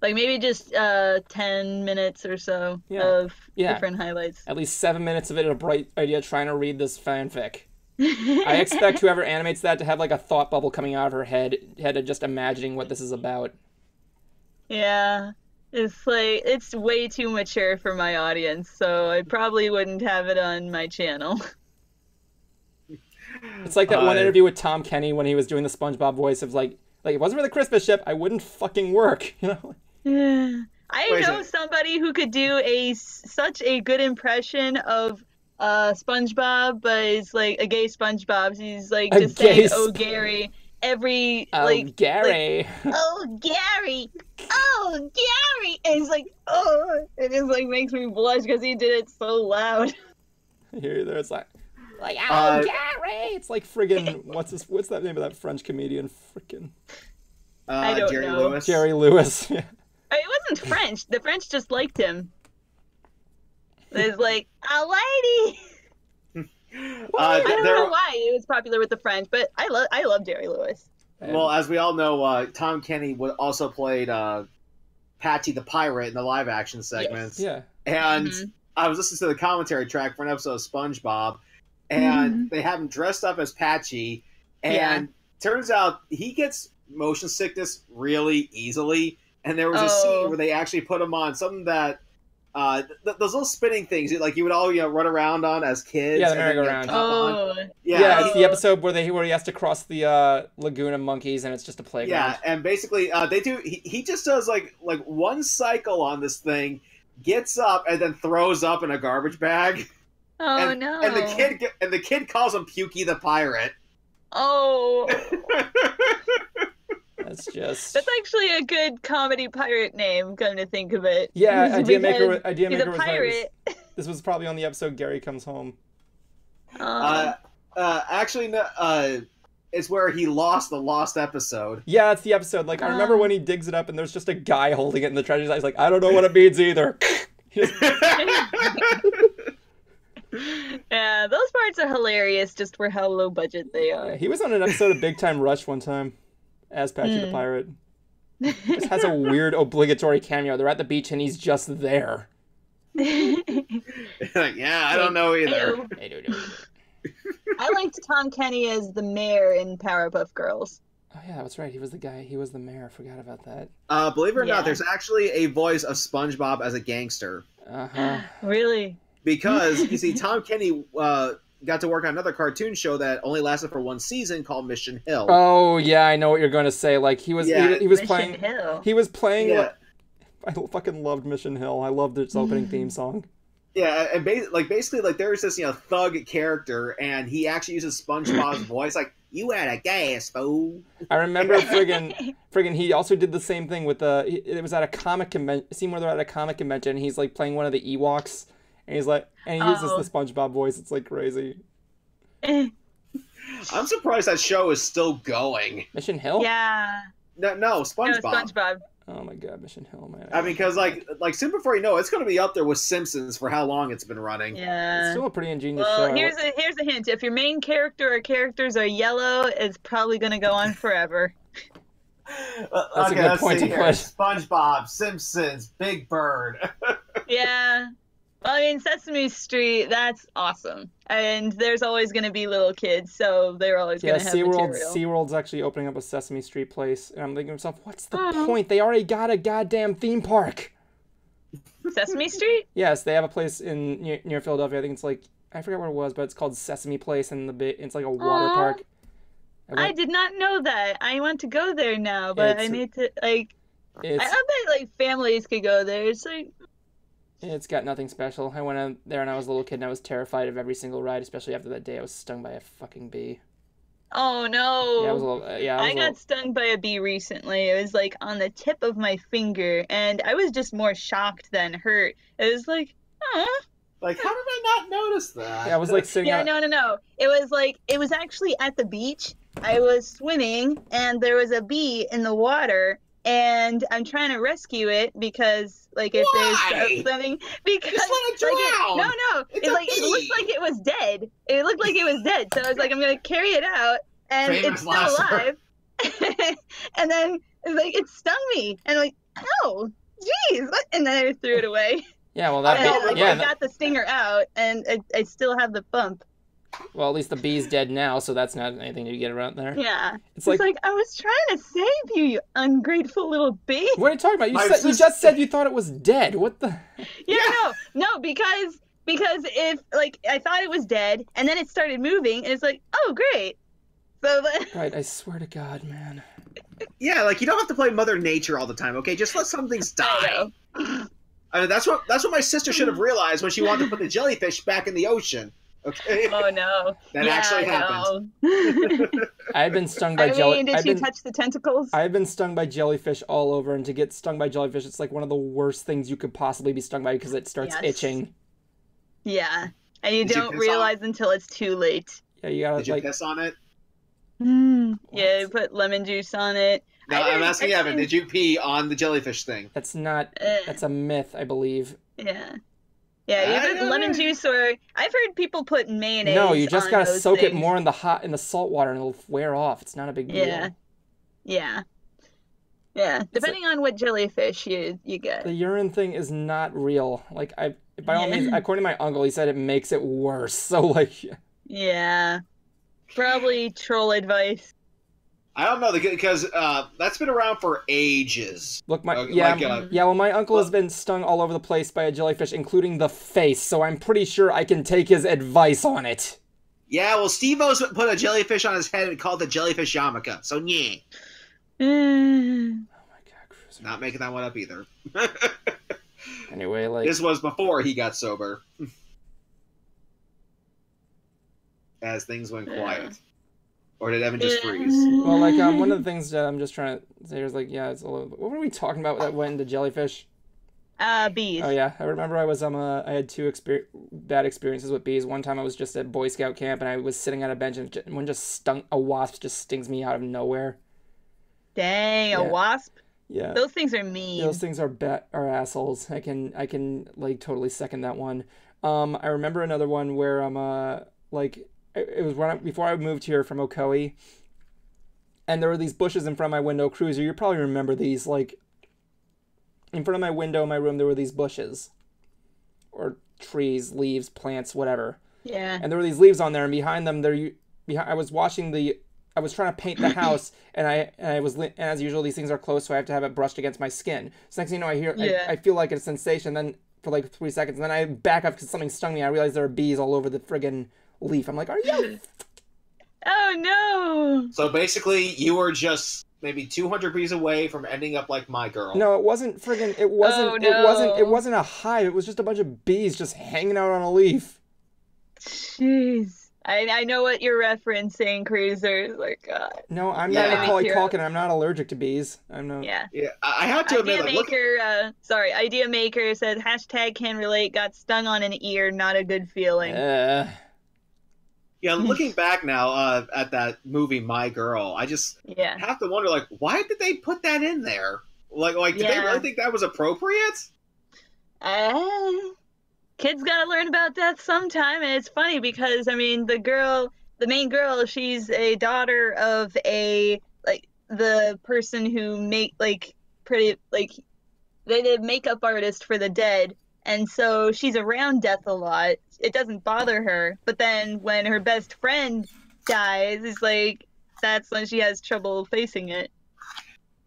Like maybe just 10 minutes or so of different highlights. At least 7 minutes of it, a bright idea trying to read this fanfic. I expect whoever animates that to have like a thought bubble coming out of her head of just imagining what this is about. Yeah, it's way too mature for my audience, so I probably wouldn't have it on my channel. It's like that one interview with Tom Kenny when he was doing the SpongeBob voice of like if it wasn't for the Christmas ship, I wouldn't fucking work, you know? Yeah. I know somebody who could do such a good impression of SpongeBob, but it's like a gay SpongeBob. He's like just saying, "Oh Gary," every Gary. "Oh Gary, oh Gary," and it's like, oh, it just like makes me blush because he did it so loud. Here, there's like, oh Gary. It's like friggin' what's that name of that French comedian? Frickin' I don't Jerry know. Lewis. Jerry Lewis. Yeah. It wasn't French. The French just liked him. It's like, a lady. I don't know why it was popular with the French, but I love Jerry Lewis. Well, as we all know, Tom Kenny also played Patchy the Pirate in the live action segments. Yes. Yeah. And I was listening to the commentary track for an episode of SpongeBob, and they have him dressed up as Patchy, and turns out he gets motion sickness really easily. And there was a scene where they actually put him on something that those little spinning things like you would all run around on as kids. Yeah, the merry-go-round. Yeah, it's the episode where he has to cross the lagoon of monkeys, and it's just a playground. Yeah, and basically they do. He just does like one cycle on this thing, gets up, and then throws up in a garbage bag. Oh and, no! And the kid calls him Pukey the Pirate. Oh. That's actually a good comedy pirate name, come to think of it. Yeah, Idea Maker was pirate. This was probably on the episode Gary Comes Home. Actually, no, it's where he lost the lost episode. Yeah, it's the episode. Like, I remember when he digs it up and there's just a guy holding it in the treasure. He's like, I don't know what it means either. Yeah, those parts are hilarious just for how low budget they are. He was on an episode of Big Time Rush one time as Patchy the Pirate. Just has a weird obligatory cameo. They're at the beach and he's just there. Like, yeah, I don't know either. I liked Tom Kenny as the mayor in Powerpuff Girls. Oh yeah, that's right. He was the guy. He was the mayor. I forgot about that. Believe it or Yeah. not, there's actually a voice of SpongeBob as a gangster. Uh-huh. Really? Because, you see, Tom Kenny got to work on another cartoon show that only lasted for one season called Mission Hill. Oh yeah, I know what you're going to say. Like he was he was Mission playing Hill. he was playing Yeah. I fucking loved Mission Hill. I loved its opening theme song. Yeah, and basically, there's this, thug character, and he actually uses SpongeBob's voice, like, you had a gas, fool. I remember friggin' he also did the same thing with it was at a comic convention, scene where they're at a comic convention, and he's like playing one of the Ewoks, and he's like, and he uses the SpongeBob voice. It's like crazy. I'm surprised that show is still going. Mission Hill? Yeah. No, SpongeBob. No, SpongeBob. Oh my god, Mission Hill, man. I mean, because, like soon before you know it, it's going to be up there with Simpsons for how long it's been running. Yeah. It's still a pretty ingenious Well, show. here's a hint. If your main character or characters are yellow, it's probably going to go on forever. That's a good point to here. put. SpongeBob, Simpsons, Big Bird. Yeah. Well, I mean, Sesame Street, that's awesome. And there's always going to be little kids, so they're always going to have material. SeaWorld's actually opening up a Sesame Street place. And I'm thinking to myself, what's the point? They already got a goddamn theme park. Sesame Street? Yes, they have a place near Philadelphia. I think it's like, I forget what it was, but it's called Sesame Place, and it's like a water park. I did not know that. I want to go there now, but I need to, I bet, families could go there. It's like... It's got nothing special. I went out there when I was a little kid, and I was terrified of every single ride, especially after that day I was stung by a fucking bee. Oh, no. Yeah, I was a little... I got stung by a bee recently. It was, on the tip of my finger, and I was just more shocked than hurt. It was like, oh... Like, how did I not notice that? Yeah, I was sitting Yeah, no. It was actually at the beach. I was swimming, and there was a bee in the water, and I'm trying to rescue it because, if there's something, because just let it drown. It looked like it was dead. It looked like it was dead. So I was like, I'm gonna carry it out, and Famous it's still alive. And then it stung me, and oh, jeez, what? And then I threw it away. Yeah, well, I got the stinger out, and I still have the bump. Well, at least the bee's dead now, so that's not anything to get around there. Yeah. It's like, I was trying to save you, you ungrateful little bee. What are you talking about? You just said you thought it was dead. What the? Yeah, no, because if, I thought it was dead, and then it started moving, and it's like, oh, great. So Right, I swear to God, man. Yeah, you don't have to play Mother Nature all the time, okay? Just let some things die. I mean, that's what my sister should have realized when she wanted to put the jellyfish back in the ocean. Okay. Oh no. That actually happened. I've been stung by jellyfish. Did she touch the tentacles? I've been stung by jellyfish all over, and to get stung by jellyfish, it's one of the worst things you could possibly be stung by because it starts itching. Yeah, and you don't realize until it's too late. Yeah, you gotta. Did you piss on it? Yeah, you put lemon juice on it. No, I'm asking Evan. Did you pee on the jellyfish thing? That's not. That's a myth, I believe. Yeah. Yeah, you put lemon juice, or I've heard people put mayonnaise. No, you just gotta soak things. it more in the salt water, and it'll wear off. It's not a big deal. Yeah. Depending on what jellyfish you get. The urine thing is not real. By all means, according to my uncle, he said it makes it worse. So Yeah. Probably troll advice. I don't know because that's been around for ages. Look, my uncle has been stung all over the place by a jellyfish, including the face. So I'm pretty sure I can take his advice on it. Yeah, well, Steve-O's put a jellyfish on his head and called it jellyfish yarmulke. So yeah. Oh my God, Cruiser. Not making that one up either. Anyway, this was before he got sober. As things went quiet. Or did Evan just freeze? Well, one of the things that I'm just trying to say is it's a little... What were we talking about that went into jellyfish? Bees. Oh yeah, I remember I had two bad experiences with bees. One time I was just at Boy Scout camp and I was sitting on a bench and one just stung. A wasp just stings me out of nowhere. Dang, a Yeah. wasp. Yeah, Those things are mean. those things are assholes. I can like totally second that one. I remember another one where like it was before I moved here from Ocoee, and there were these bushes in front of my window. Cruiser, you probably remember these. Like in front of my window in my room, there were these bushes, or trees, leaves, plants, whatever. Yeah. And there were these leaves on there, and behind them, I was I was trying to paint the house, and as usual, these things are close, so I have to have it brushed against my skin. So next thing you know, I feel like a sensation, then for like 3 seconds, and then I back up because something stung me. I realize there are bees all over the friggin' leaf. I'm like, are you? Oh no! So basically, you were just maybe 200 bees away from ending up like my girl. No, it wasn't friggin'. It wasn't. Oh, It no. wasn't a hive. It was just a bunch of bees just hanging out on a leaf. Jeez. I know what you're referencing, Cruiser. Like, God. No, I'm Yeah. not Macaulay Hero. Culkin. I'm not allergic to bees. I'm not. Yeah. Yeah, I have to admit, Idea like, Idea Maker said hashtag can relate, got stung on an ear, not a good feeling. looking back now at that movie My Girl, I just Yeah. have to wonder, like, why did they put that in there? Like, did they Yeah. really think that was appropriate? Kids gotta learn about death sometime, and it's funny because the main girl, she's a daughter of the person who they did makeup artist for the dead, and so she's around death a lot. It doesn't bother her, but then when her best friend dies, it's like that's when she has trouble facing it.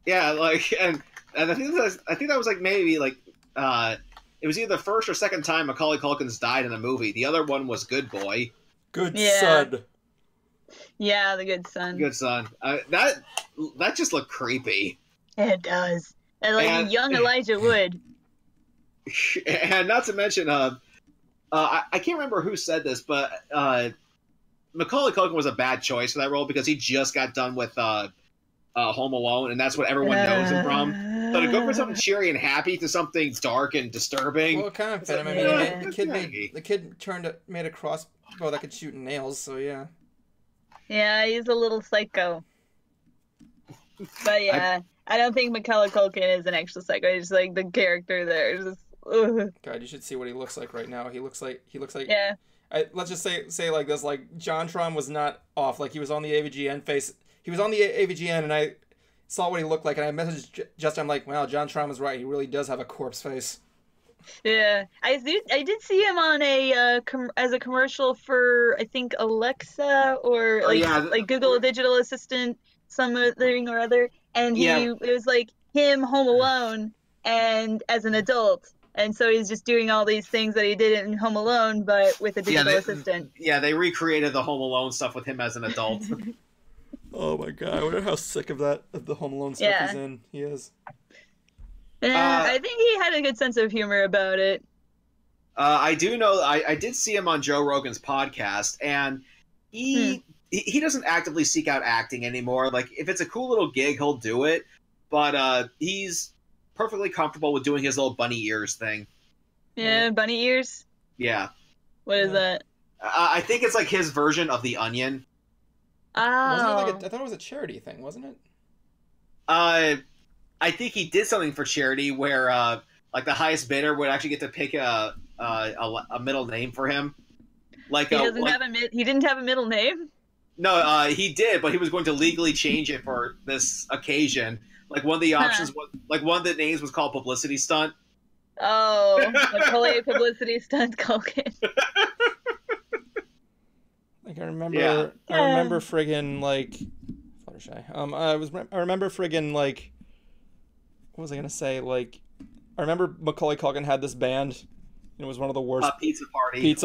Yeah, like, and I think that was like maybe like it was either the first or second time Macaulay Culkin's died in a movie. The other one was Good Boy. Good Yeah. son. Yeah, the good son. Good Son. That just looked creepy. It does. And like And- young Elijah Wood. And not to mention, I can't remember who said this, but Macaulay Culkin was a bad choice for that role because he just got done with Home Alone, and that's what everyone knows him from. So to go from something cheery and happy to something dark and disturbing. Well, it kind of fit him. I mean, Yeah. the kid made a crossbow that could shoot nails. So yeah. Yeah, he's a little psycho. But yeah, I don't think Macaulay Culkin is an actual psycho. It's just like the character there is just. Ugh. God, you should see what he looks like right now. He looks like. Yeah. Let's just say like this. Like JonTron was not off. Like he was on the AVGN face. He was on the AVGN, and I saw what he looked like, and I messaged Justin. I'm like, wow, JonTron was right. He really does have a corpse face. Yeah, I did see him on as a commercial for I think Alexa or like Google Digital Assistant something or other, and it was like him home alone and as an adult, and so he's just doing all these things that he did in Home Alone but with a digital assistant. Yeah, they recreated the Home Alone stuff with him as an adult. Oh my God! I wonder how sick of the Home Alone stuff he's in. He is. Yeah, I think he had a good sense of humor about it. I do know. I did see him on Joe Rogan's podcast, and he doesn't actively seek out acting anymore. Like if it's a cool little gig, he'll do it. But he's perfectly comfortable with doing his little bunny ears thing. Yeah, bunny ears. Yeah. What is that? I think it's like his version of the Onion. Wasn't it Oh. I thought it was a charity thing, wasn't it? I think he did something for charity where like the highest bidder would actually get to pick a middle name for him. Like He didn't have a middle name. No, he did, but he was going to legally change it for this occasion. Like one of the options was one of the names was called Publicity Stunt. Oh, Macaulay publicity stunt Culkin. Like I remember, Yeah. I remember friggin' like Fluttershy. I remember friggin' like, what was I gonna say? Like, I remember Macaulay Culkin had this band. And it was one of the worst. Pizza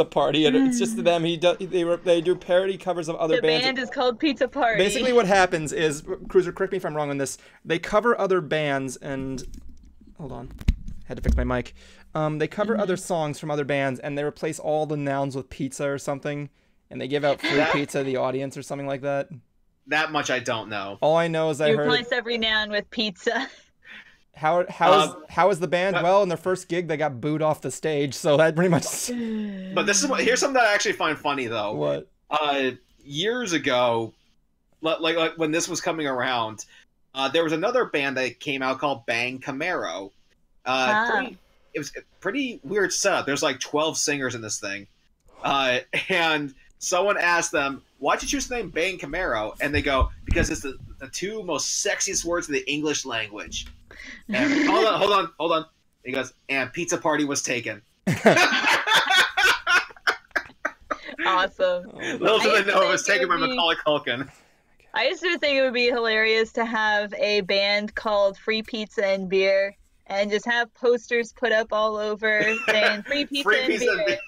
Party. And it's just them. They do parody covers of other bands. The band is called Pizza Party. Basically, what happens is, Cruiser, correct me if I'm wrong on this. They cover other bands and, hold on, had to fix my mic. They cover other songs from other bands and they replace all the nouns with pizza or something, and they give out free pizza to the audience or something like that. That much I don't know. All I know is I You heard. replace every noun with pizza. How is the band? Well, in their first gig, they got booed off the stage, so that pretty much. But here's something that I actually find funny though. What? Years ago, like when this was coming around, there was another band that came out called Bang Camaro. It was a pretty weird setup. There's like 12 singers in this thing, and someone asked them, "Why'd you choose the name Bang Camaro?" And they go, "Because it's the two most sexiest words in the English language." And hold on. He goes, "And pizza party was taken." Awesome. Little did they know it was taken by Macaulay Culkin. I used to think it would be hilarious to have a band called Free Pizza and Beer and just have posters put up all over saying free pizza, and beer.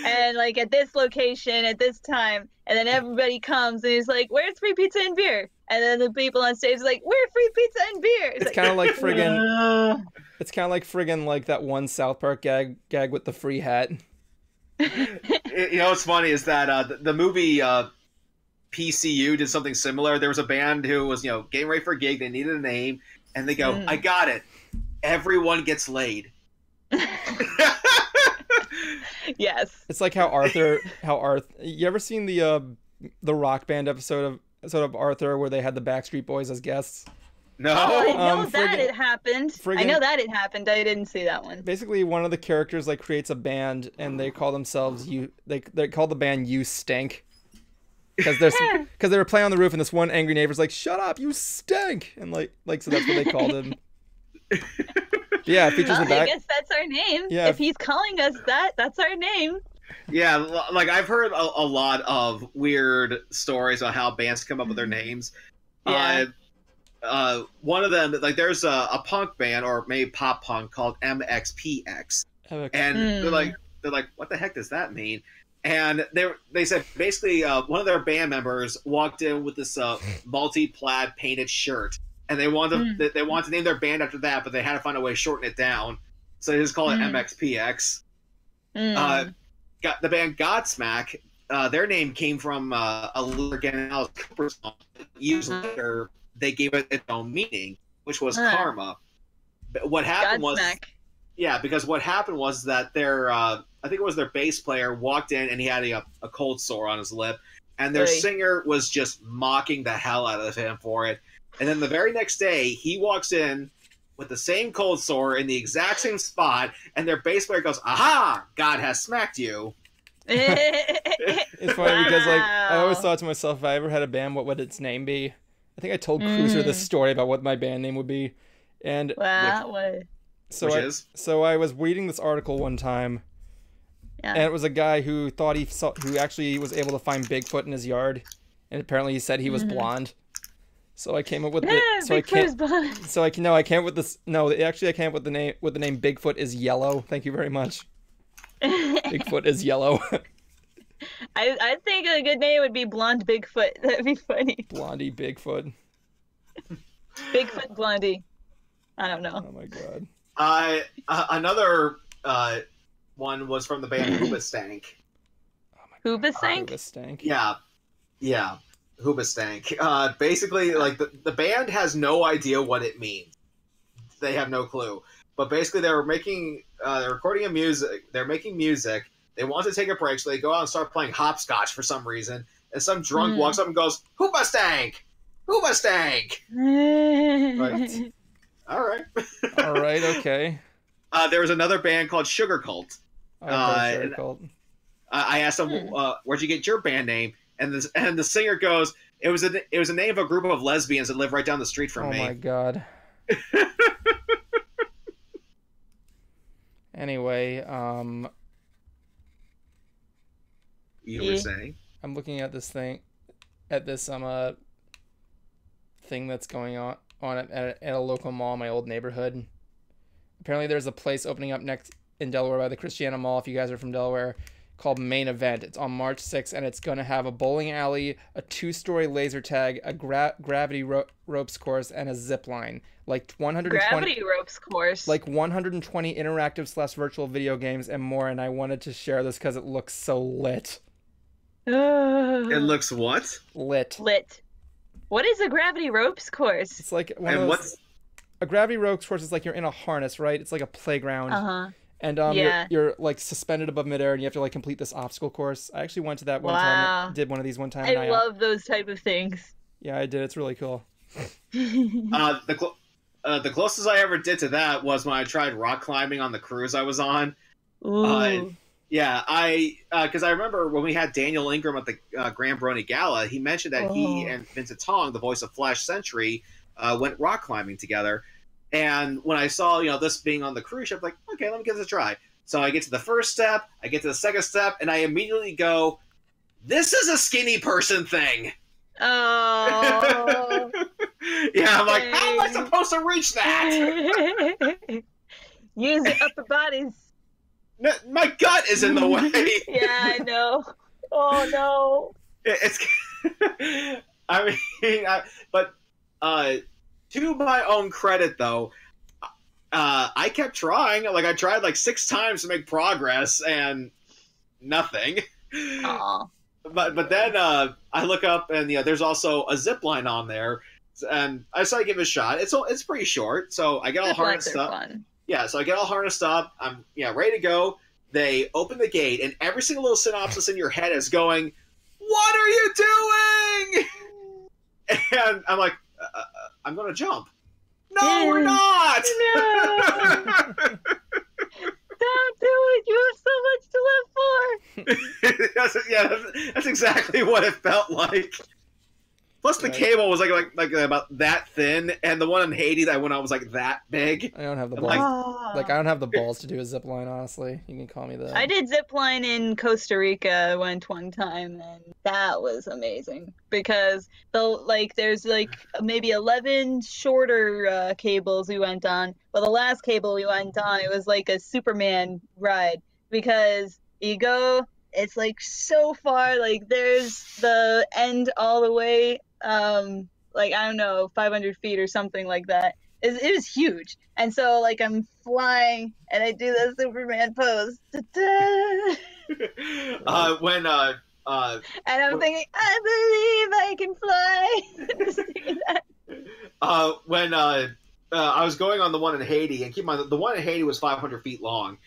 And like at this location at this time, and then everybody comes and he's like, "Where's free pizza and beer?" And then the people on stage are like, "We're free pizza and beer." It's kind of like friggin'. It's kind of like friggin' like that one South Park gag with the free hat. You know what's funny is that the movie PCU did something similar. There was a band who was getting ready for a gig. They needed a name, and they go, "I got it. Everyone gets laid." Yes. It's like how Arthur. You ever seen the Rock Band episode of Arthur where they had the Backstreet Boys as guests? No. Oh, I know that it happened. I know that it happened. I didn't see that one. Basically, one of the characters like creates a band, and they call themselves They call the band "You Stink." Because they were playing on the roof, and this one angry neighbor's like, "Shut up, you stink!" And like so that's what they called him. Yeah, it features the back. I guess that's our name. Yeah. If he's calling us that's our name. Yeah, like I've heard a lot of weird stories on how bands come up with their names. Yeah. One of them, like there's a punk band or maybe pop punk called MXPX, and they're like, "What the heck does that mean?" And they said basically one of their band members walked in with this multi-plaid painted shirt, and they wanted to name their band after that, but they had to find a way to shorten it down, so they just call it MXPX. Got the band Godsmack. Their name came from a Luther Alice Cooper song. Years later, they gave it its own meaning, which was karma. But what happened because what happened was that their I think it was their bass player walked in and he had a cold sore on his lip, and their singer was just mocking the hell out of him for it. And then the very next day, he walks in with the same cold sore in the exact same spot, and their bass player goes, "Aha! God has smacked you." It's funny because like I always thought to myself, if I ever had a band, what would its name be? I think I told Cruiser this story about what my band name would be, and so I was reading this article one time, and it was a guy who thought who actually was able to find Bigfoot in his yard, and apparently he said he was blonde. So I came up with I came up with this. No, actually I came up with the name Bigfoot is yellow. Thank you very much. Bigfoot is yellow. I think a good name would be Blonde Bigfoot. That'd be funny. Blondie Bigfoot. Bigfoot Blondie. I don't know. Oh my god. Another one was from the band Hoobastank. Hoobastank? Hoobastank? Yeah. Hoobastank. Basically, like the band has no idea what it means. They have no clue. But basically, they're recording music. They're making music. They want to take a break, so they go out and start playing hopscotch for some reason. And some drunk walks up and goes, "Hoobastank! Hoobastank!" Like, all right, okay. There was another band called Sugar Cult. Sugar Cult. I asked them, "Where'd you get your band name?" And the singer goes, "It was a name of a group of lesbians that live right down the street from me." Oh my god. Anyway, you were saying? I'm looking at this thing that's going on at a local mall in my old neighborhood. Apparently there's a place opening up next in Delaware by the Christiana Mall, if you guys are from Delaware, called Main Event. It's on March 6th, and it's going to have a bowling alley, a 2-story laser tag, a gravity ropes course, and a zip line. Like 120 gravity ropes course. Like 120 interactive / virtual video games and more, and I wanted to share this because it looks so lit. It looks what? Lit. What is a gravity ropes course? It's like one of those... a gravity rogue course is like you're in a harness, right? It's like a playground. Uh-huh. And Yeah. you're like suspended above midair, and you have to like complete this obstacle course. I actually went to that one time. Wow. Did one of these one time. I and love those type of things. Yeah, I did. It's really cool. The closest I ever did to that was when I tried rock climbing on the cruise I was on. Ooh. Yeah, because I remember when we had Daniel Ingram at the Grand Brony Gala, he mentioned that he and Vincent Tong, the voice of Flash Sentry, went rock climbing together. And when I saw, this being on the cruise ship, like, okay, let me give this a try. So I get to the first step, I get to the second step, and I immediately go, this is a skinny person thing. Oh. Yeah, I'm like, how am I supposed to reach that? Use your upper bodies. My gut is in the way. Yeah, I know. Oh no. It's. I mean, but to my own credit, though, I kept trying. Like I tried like 6 times to make progress, and nothing. Aw. But then I look up, and there's also a zip line on there, and I decided to give it a shot. It's pretty short, so I get all harnessed up. Fun. Yeah, so I get all harnessed up. I'm ready to go. They open the gate, and every single little synopsis in your head is going, "What are you doing?" And I'm like, "I'm going to jump." No, we're not. No. Don't do it. You have so much to live for. That's exactly what it felt like. Plus, the cable was like about that thin, and the one in Haiti that I went on was like that big. I don't have the I'm balls. like, I don't have the balls to do a zip line. Honestly, you can call me that. I did zip line in Costa Rica. I went one time, and that was amazing because there's maybe 11 shorter cables we went on. But the last cable we went on, it was like a Superman ride because you go. It's like so far. Like there's the end all the way. I don't know, 500 feet or something like that. It was huge. And so, like, I'm flying, and I do the Superman pose. When and I'm thinking, I believe I can fly. when I was going on the one in Haiti, and keep in mind, the one in Haiti was 500 feet long.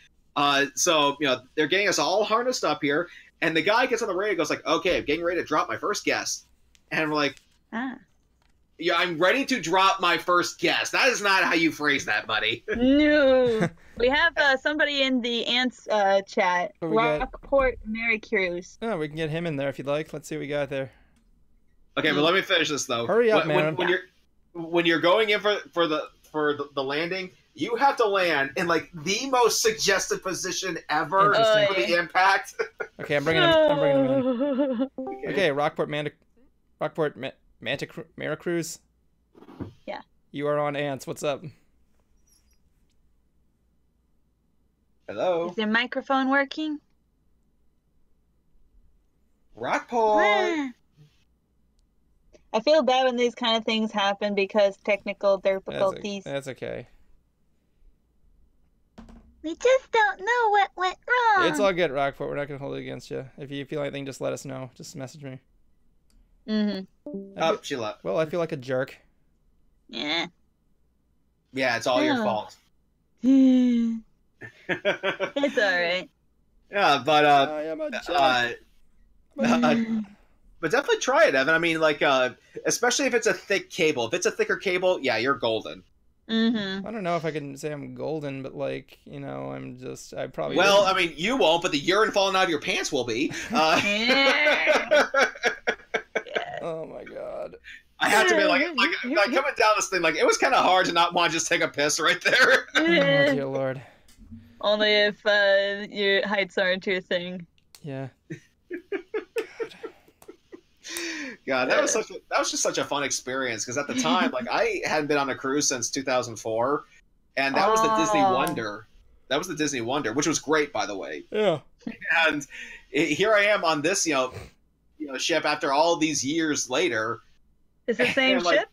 So, they're getting us all harnessed up here, and the guy gets on the radio and goes like, okay, I'm getting ready to drop my first guest. And we're like, yeah, I'm ready to drop my first guest. That is not how you phrase that, buddy. No. We have somebody in the Ants chat. Rockport Mary Cruise. Oh, we can get him in there if you'd like. Let's see what we got there. Okay, but let me finish this though. Hurry up, man. When you're going in for the landing, you have to land in like the most suggestive position ever for the impact. Okay, I'm bringing him in. Okay, Rockport Manta Cruz. Yeah. You are on Ants. What's up? Hello. Is your microphone working? Rockport. I feel bad when these kind of things happen because technical difficulties. That's okay. We just don't know what went wrong. It's all good, Rockport. We're not going to hold it against you. If you feel anything, just let us know. Just message me. Mm-hmm. She left. Well, I feel like a jerk. Yeah. Yeah, it's all your fault. It's alright. Yeah, but I am a jerk. But definitely try it, Evan. I mean, like, especially if it's a thick cable. If it's a thicker cable, yeah, you're golden. Mm-hmm. I don't know if I can say I'm golden, but like, I probably. Well, I mean, you won't, but the urine falling out of your pants will be. Oh my god. I have to be like coming down this thing, like it was kind of hard to not want to just take a piss right there. Oh dear lord. Only if your heights aren't your thing. Yeah. God, that was just such a fun experience because at the time, like I hadn't been on a cruise since 2004, and that was the Disney Wonder. That was the Disney Wonder, which was great, by the way. Yeah. And here I am on this, ship after all these years later. Is the same ship?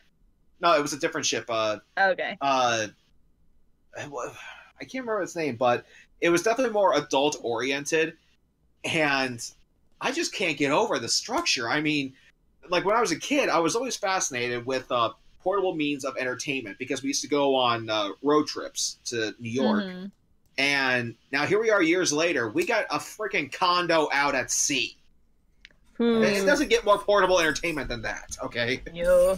No, it was a different ship. Okay. I can't remember its name, but it was definitely more adult oriented, and I just can't get over the structure. I mean, like when I was a kid, I was always fascinated with portable means of entertainment because we used to go on road trips to New York. Mhm. And now here we are years later. We got a freaking condo out at sea. It doesn't get more portable entertainment than that, okay? Yeah.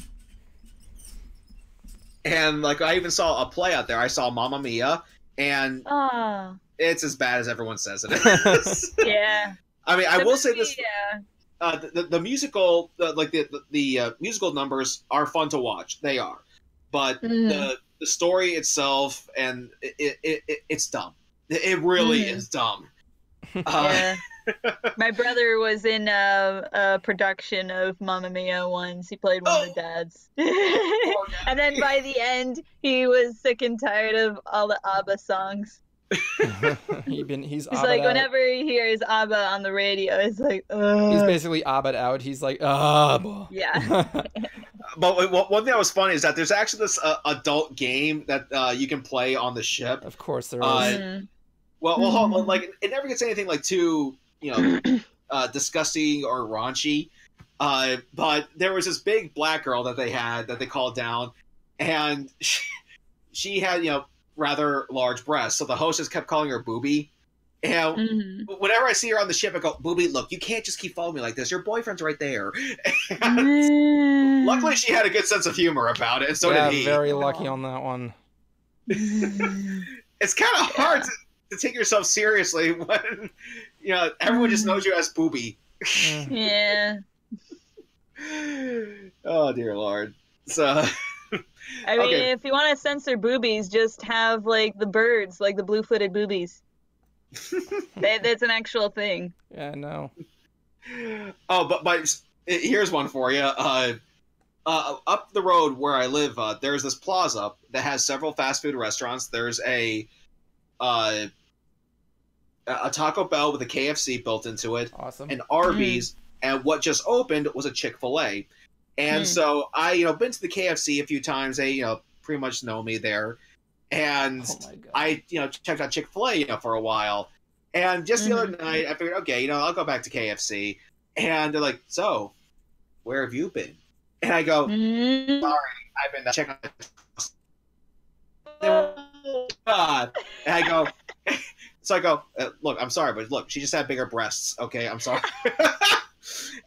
And like I even saw a play out there. I saw Mamma Mia, and Ah. it's as bad as everyone says it is. Yeah. I mean, I will say this: Yeah. the musical, the musical numbers are fun to watch. They are, but the story itself and it's dumb. It really is dumb. Yeah. My brother was in a production of Mamma Mia once. He played one of the dads. And then by the end, he was sick and tired of all the ABBA songs. He's He's like, whenever he hears ABBA on the radio, it's like, ugh. He's basically ABBA'd out. He's like, ABBA. Yeah. But one thing that was funny is that there's actually this adult game that you can play on the ship. Of course there is. Well, like it never gets anything like too, disgusting or raunchy. But there was this big black girl that they had that they called down, and she had rather large breasts. So the hostess kept calling her Booby. And whenever I see her on the ship, I go, Booby, look, you can't just keep following me like this. Your boyfriend's right there. And luckily, she had a good sense of humor about it, and so did he. Very lucky on that one. It's kind of hard to take yourself seriously when everyone just knows you as Booby. Yeah. Oh dear Lord. So I mean, if you want to censor boobies, just have like the birds, like the blue-footed boobies. That's an actual thing. Yeah, no. Oh, but here's one for you. Up the road where I live, there's this plaza that has several fast food restaurants. There's a Taco Bell with a KFC built into it, Awesome. an Arby's, and what just opened was a Chick-fil-A. And so I, been to the KFC a few times. They, pretty much know me there. And I, checked out Chick-fil-A, for a while. And just the other night, I figured, okay, I'll go back to KFC. And they're like, so, where have you been? And I go, sorry, I've been checking out. God. And I go, so I go, look, I'm sorry, but look, she just had bigger breasts. Okay, I'm sorry.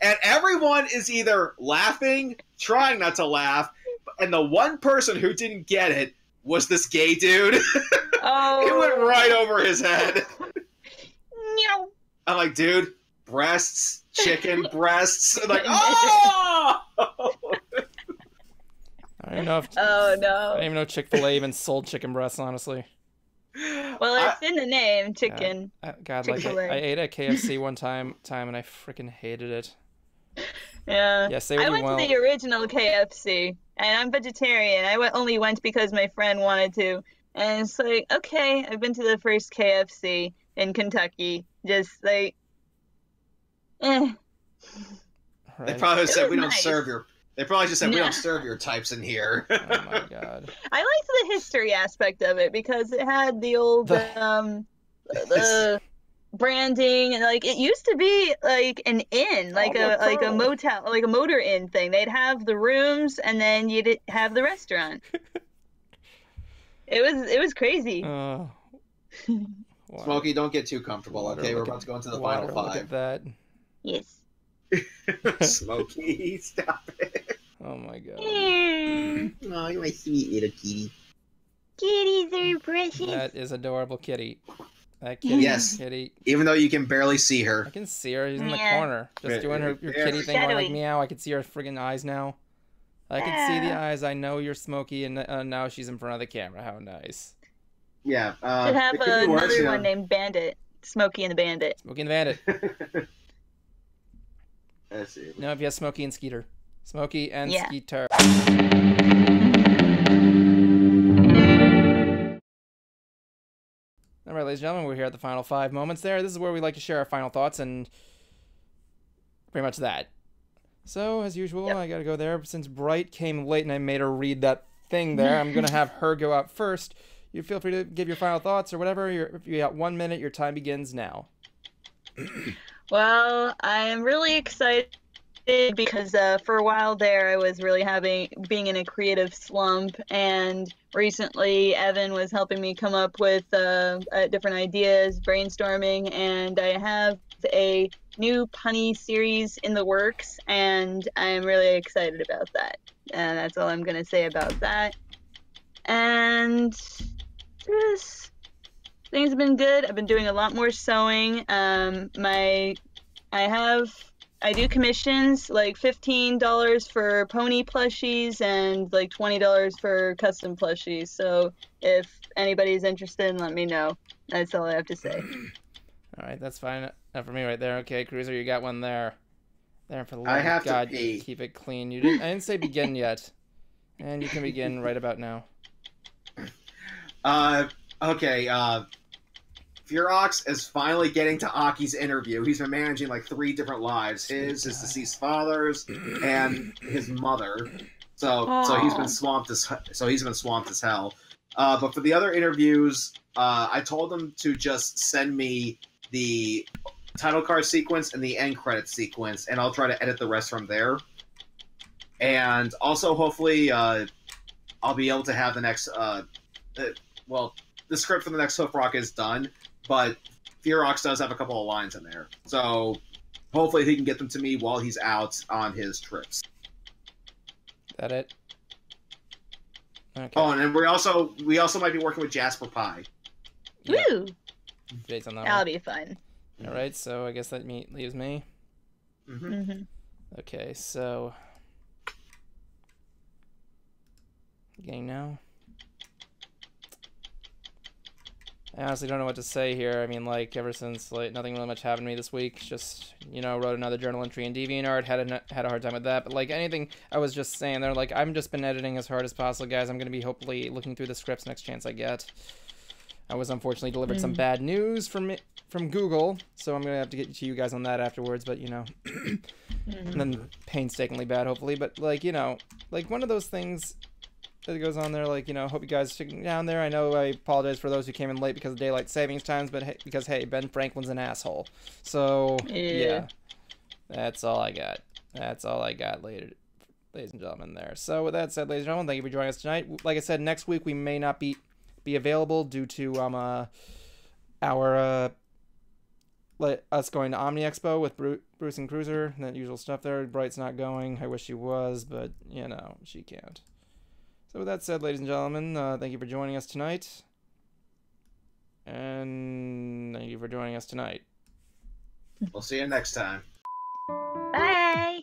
And everyone is either laughing, trying not to laugh, and the one person who didn't get it was this gay dude. Oh. It went right over his head. I'm like, dude, breasts, chicken breasts. I'm like, oh! I don't even know if. Oh no. I didn't even know Chick-fil-A even sold chicken breasts, honestly. Well, it's in the name, chicken. God, like I ate at KFC one time, and I freaking hated it. Yeah. Yeah, say I what you went want. to the original KFC, and I'm vegetarian. I only went because my friend wanted to, and it's like, okay, I've been to the first KFC in Kentucky. Just like, They probably said we don't nice. serve your. They probably just said we don't serve your types in here. Oh my god. I liked the history aspect of it because it had the old the branding, and like it used to be like an inn, like a motel, like a motor inn thing. They'd have the rooms and then you'd have the restaurant. It was crazy. Wow. Smokey, don't get too comfortable, okay? We're about to go into the final Look five. at that. Yes. Smokey, stop it. Oh my god. Oh, you're my sweet little kitty. Kitties are precious. That is adorable kitty. That kitty. Yes. Kitty. Even though you can barely see I her. can see her. She's in the Yeah. corner. Just doing her kitty thing, going like meow. I can see her friggin' eyes now. I can see the eyes. I know you're Smokey, and now she's in front of the camera. How nice. Yeah. Should have it could be worse, another one named Bandit. Smokey and the Bandit. Smokey and the Bandit. Let's see. No, if you have Smokey and Skeeter. Smokey and Yeah. Skeeter. All right, ladies and gentlemen, we're here at the final 5 moments there. This is where we like to share our final thoughts and pretty much that. So, as usual, I gotta go there. Since Bright came late and I made her read that thing there, I'm gonna have her go out first. You feel free to give your final thoughts or whatever. If you got 1 minute, your time begins now. Well, I am really excited because for a while there I was really being in a creative slump, and recently Evan was helping me come up with different ideas, brainstorming, and I have a new punny series in the works, and I'm really excited about that. And that's all I'm gonna say about that. And just things have been good. I've been doing a lot more sewing. I do commissions, like $15 for pony plushies and like $20 for custom plushies. So if anybody's interested, let me know. That's all I have to say. All right, that's fine. Enough for me right there. Okay, Cruiser, you got one there. There, for the I love have of God, to pee. keep it clean. I didn't say begin yet, and you can begin right about now. Okay. Furox is finally getting to Aki's interview. He's been managing like 3 different lives: his deceased father's, and his mother. So he's been swamped as hell. But for the other interviews, I told him to just send me the title card sequence and the end credit sequence, and I'll try to edit the rest from there. And also, hopefully, I'll be able to have the next. Well, the script for the next Hoof Rock is done, but Furox does have a couple of lines in there. So hopefully he can get them to me while he's out on his trips. That it? Okay. Oh, and then we also might be working with Jasper Pie. Yeah. Woo! Dates on that That'll one. be fun. All right, so I guess that leaves me. Mm-hmm. Mm-hmm. Okay, so beginning now. I honestly don't know what to say here. I mean, like, ever since, like, nothing really much happened to me this week. Just, you know, wrote another journal entry in DeviantArt. Had a hard time with that. But, like, anything I was just saying there, like, I've just been editing as hard as possible, guys. I'm going to be hopefully looking through the scripts next chance I get. I was unfortunately delivered some bad news from Google, so I'm going to have to get to you guys on that afterwards. But, you know, and then painstakingly bad, hopefully. But, like, you know, like, one of those things that goes on there, like, you know, hope you guys are sticking down there. I know I apologize for those who came in late because of daylight savings times, but hey, because, hey, Ben Franklin's an asshole. So, yeah. That's all I got. That's all I got, ladies and gentlemen, there. So, with that said, ladies and gentlemen, thank you for joining us tonight. Like I said, next week we may not be available due to our us going to Omni Expo with Bruce and Cruiser, and that usual stuff there. Bright's not going. I wish she was, but, you know, she can't. So with that said, ladies and gentlemen, thank you for joining us tonight. And thank you for joining us tonight. We'll see you next time. Bye.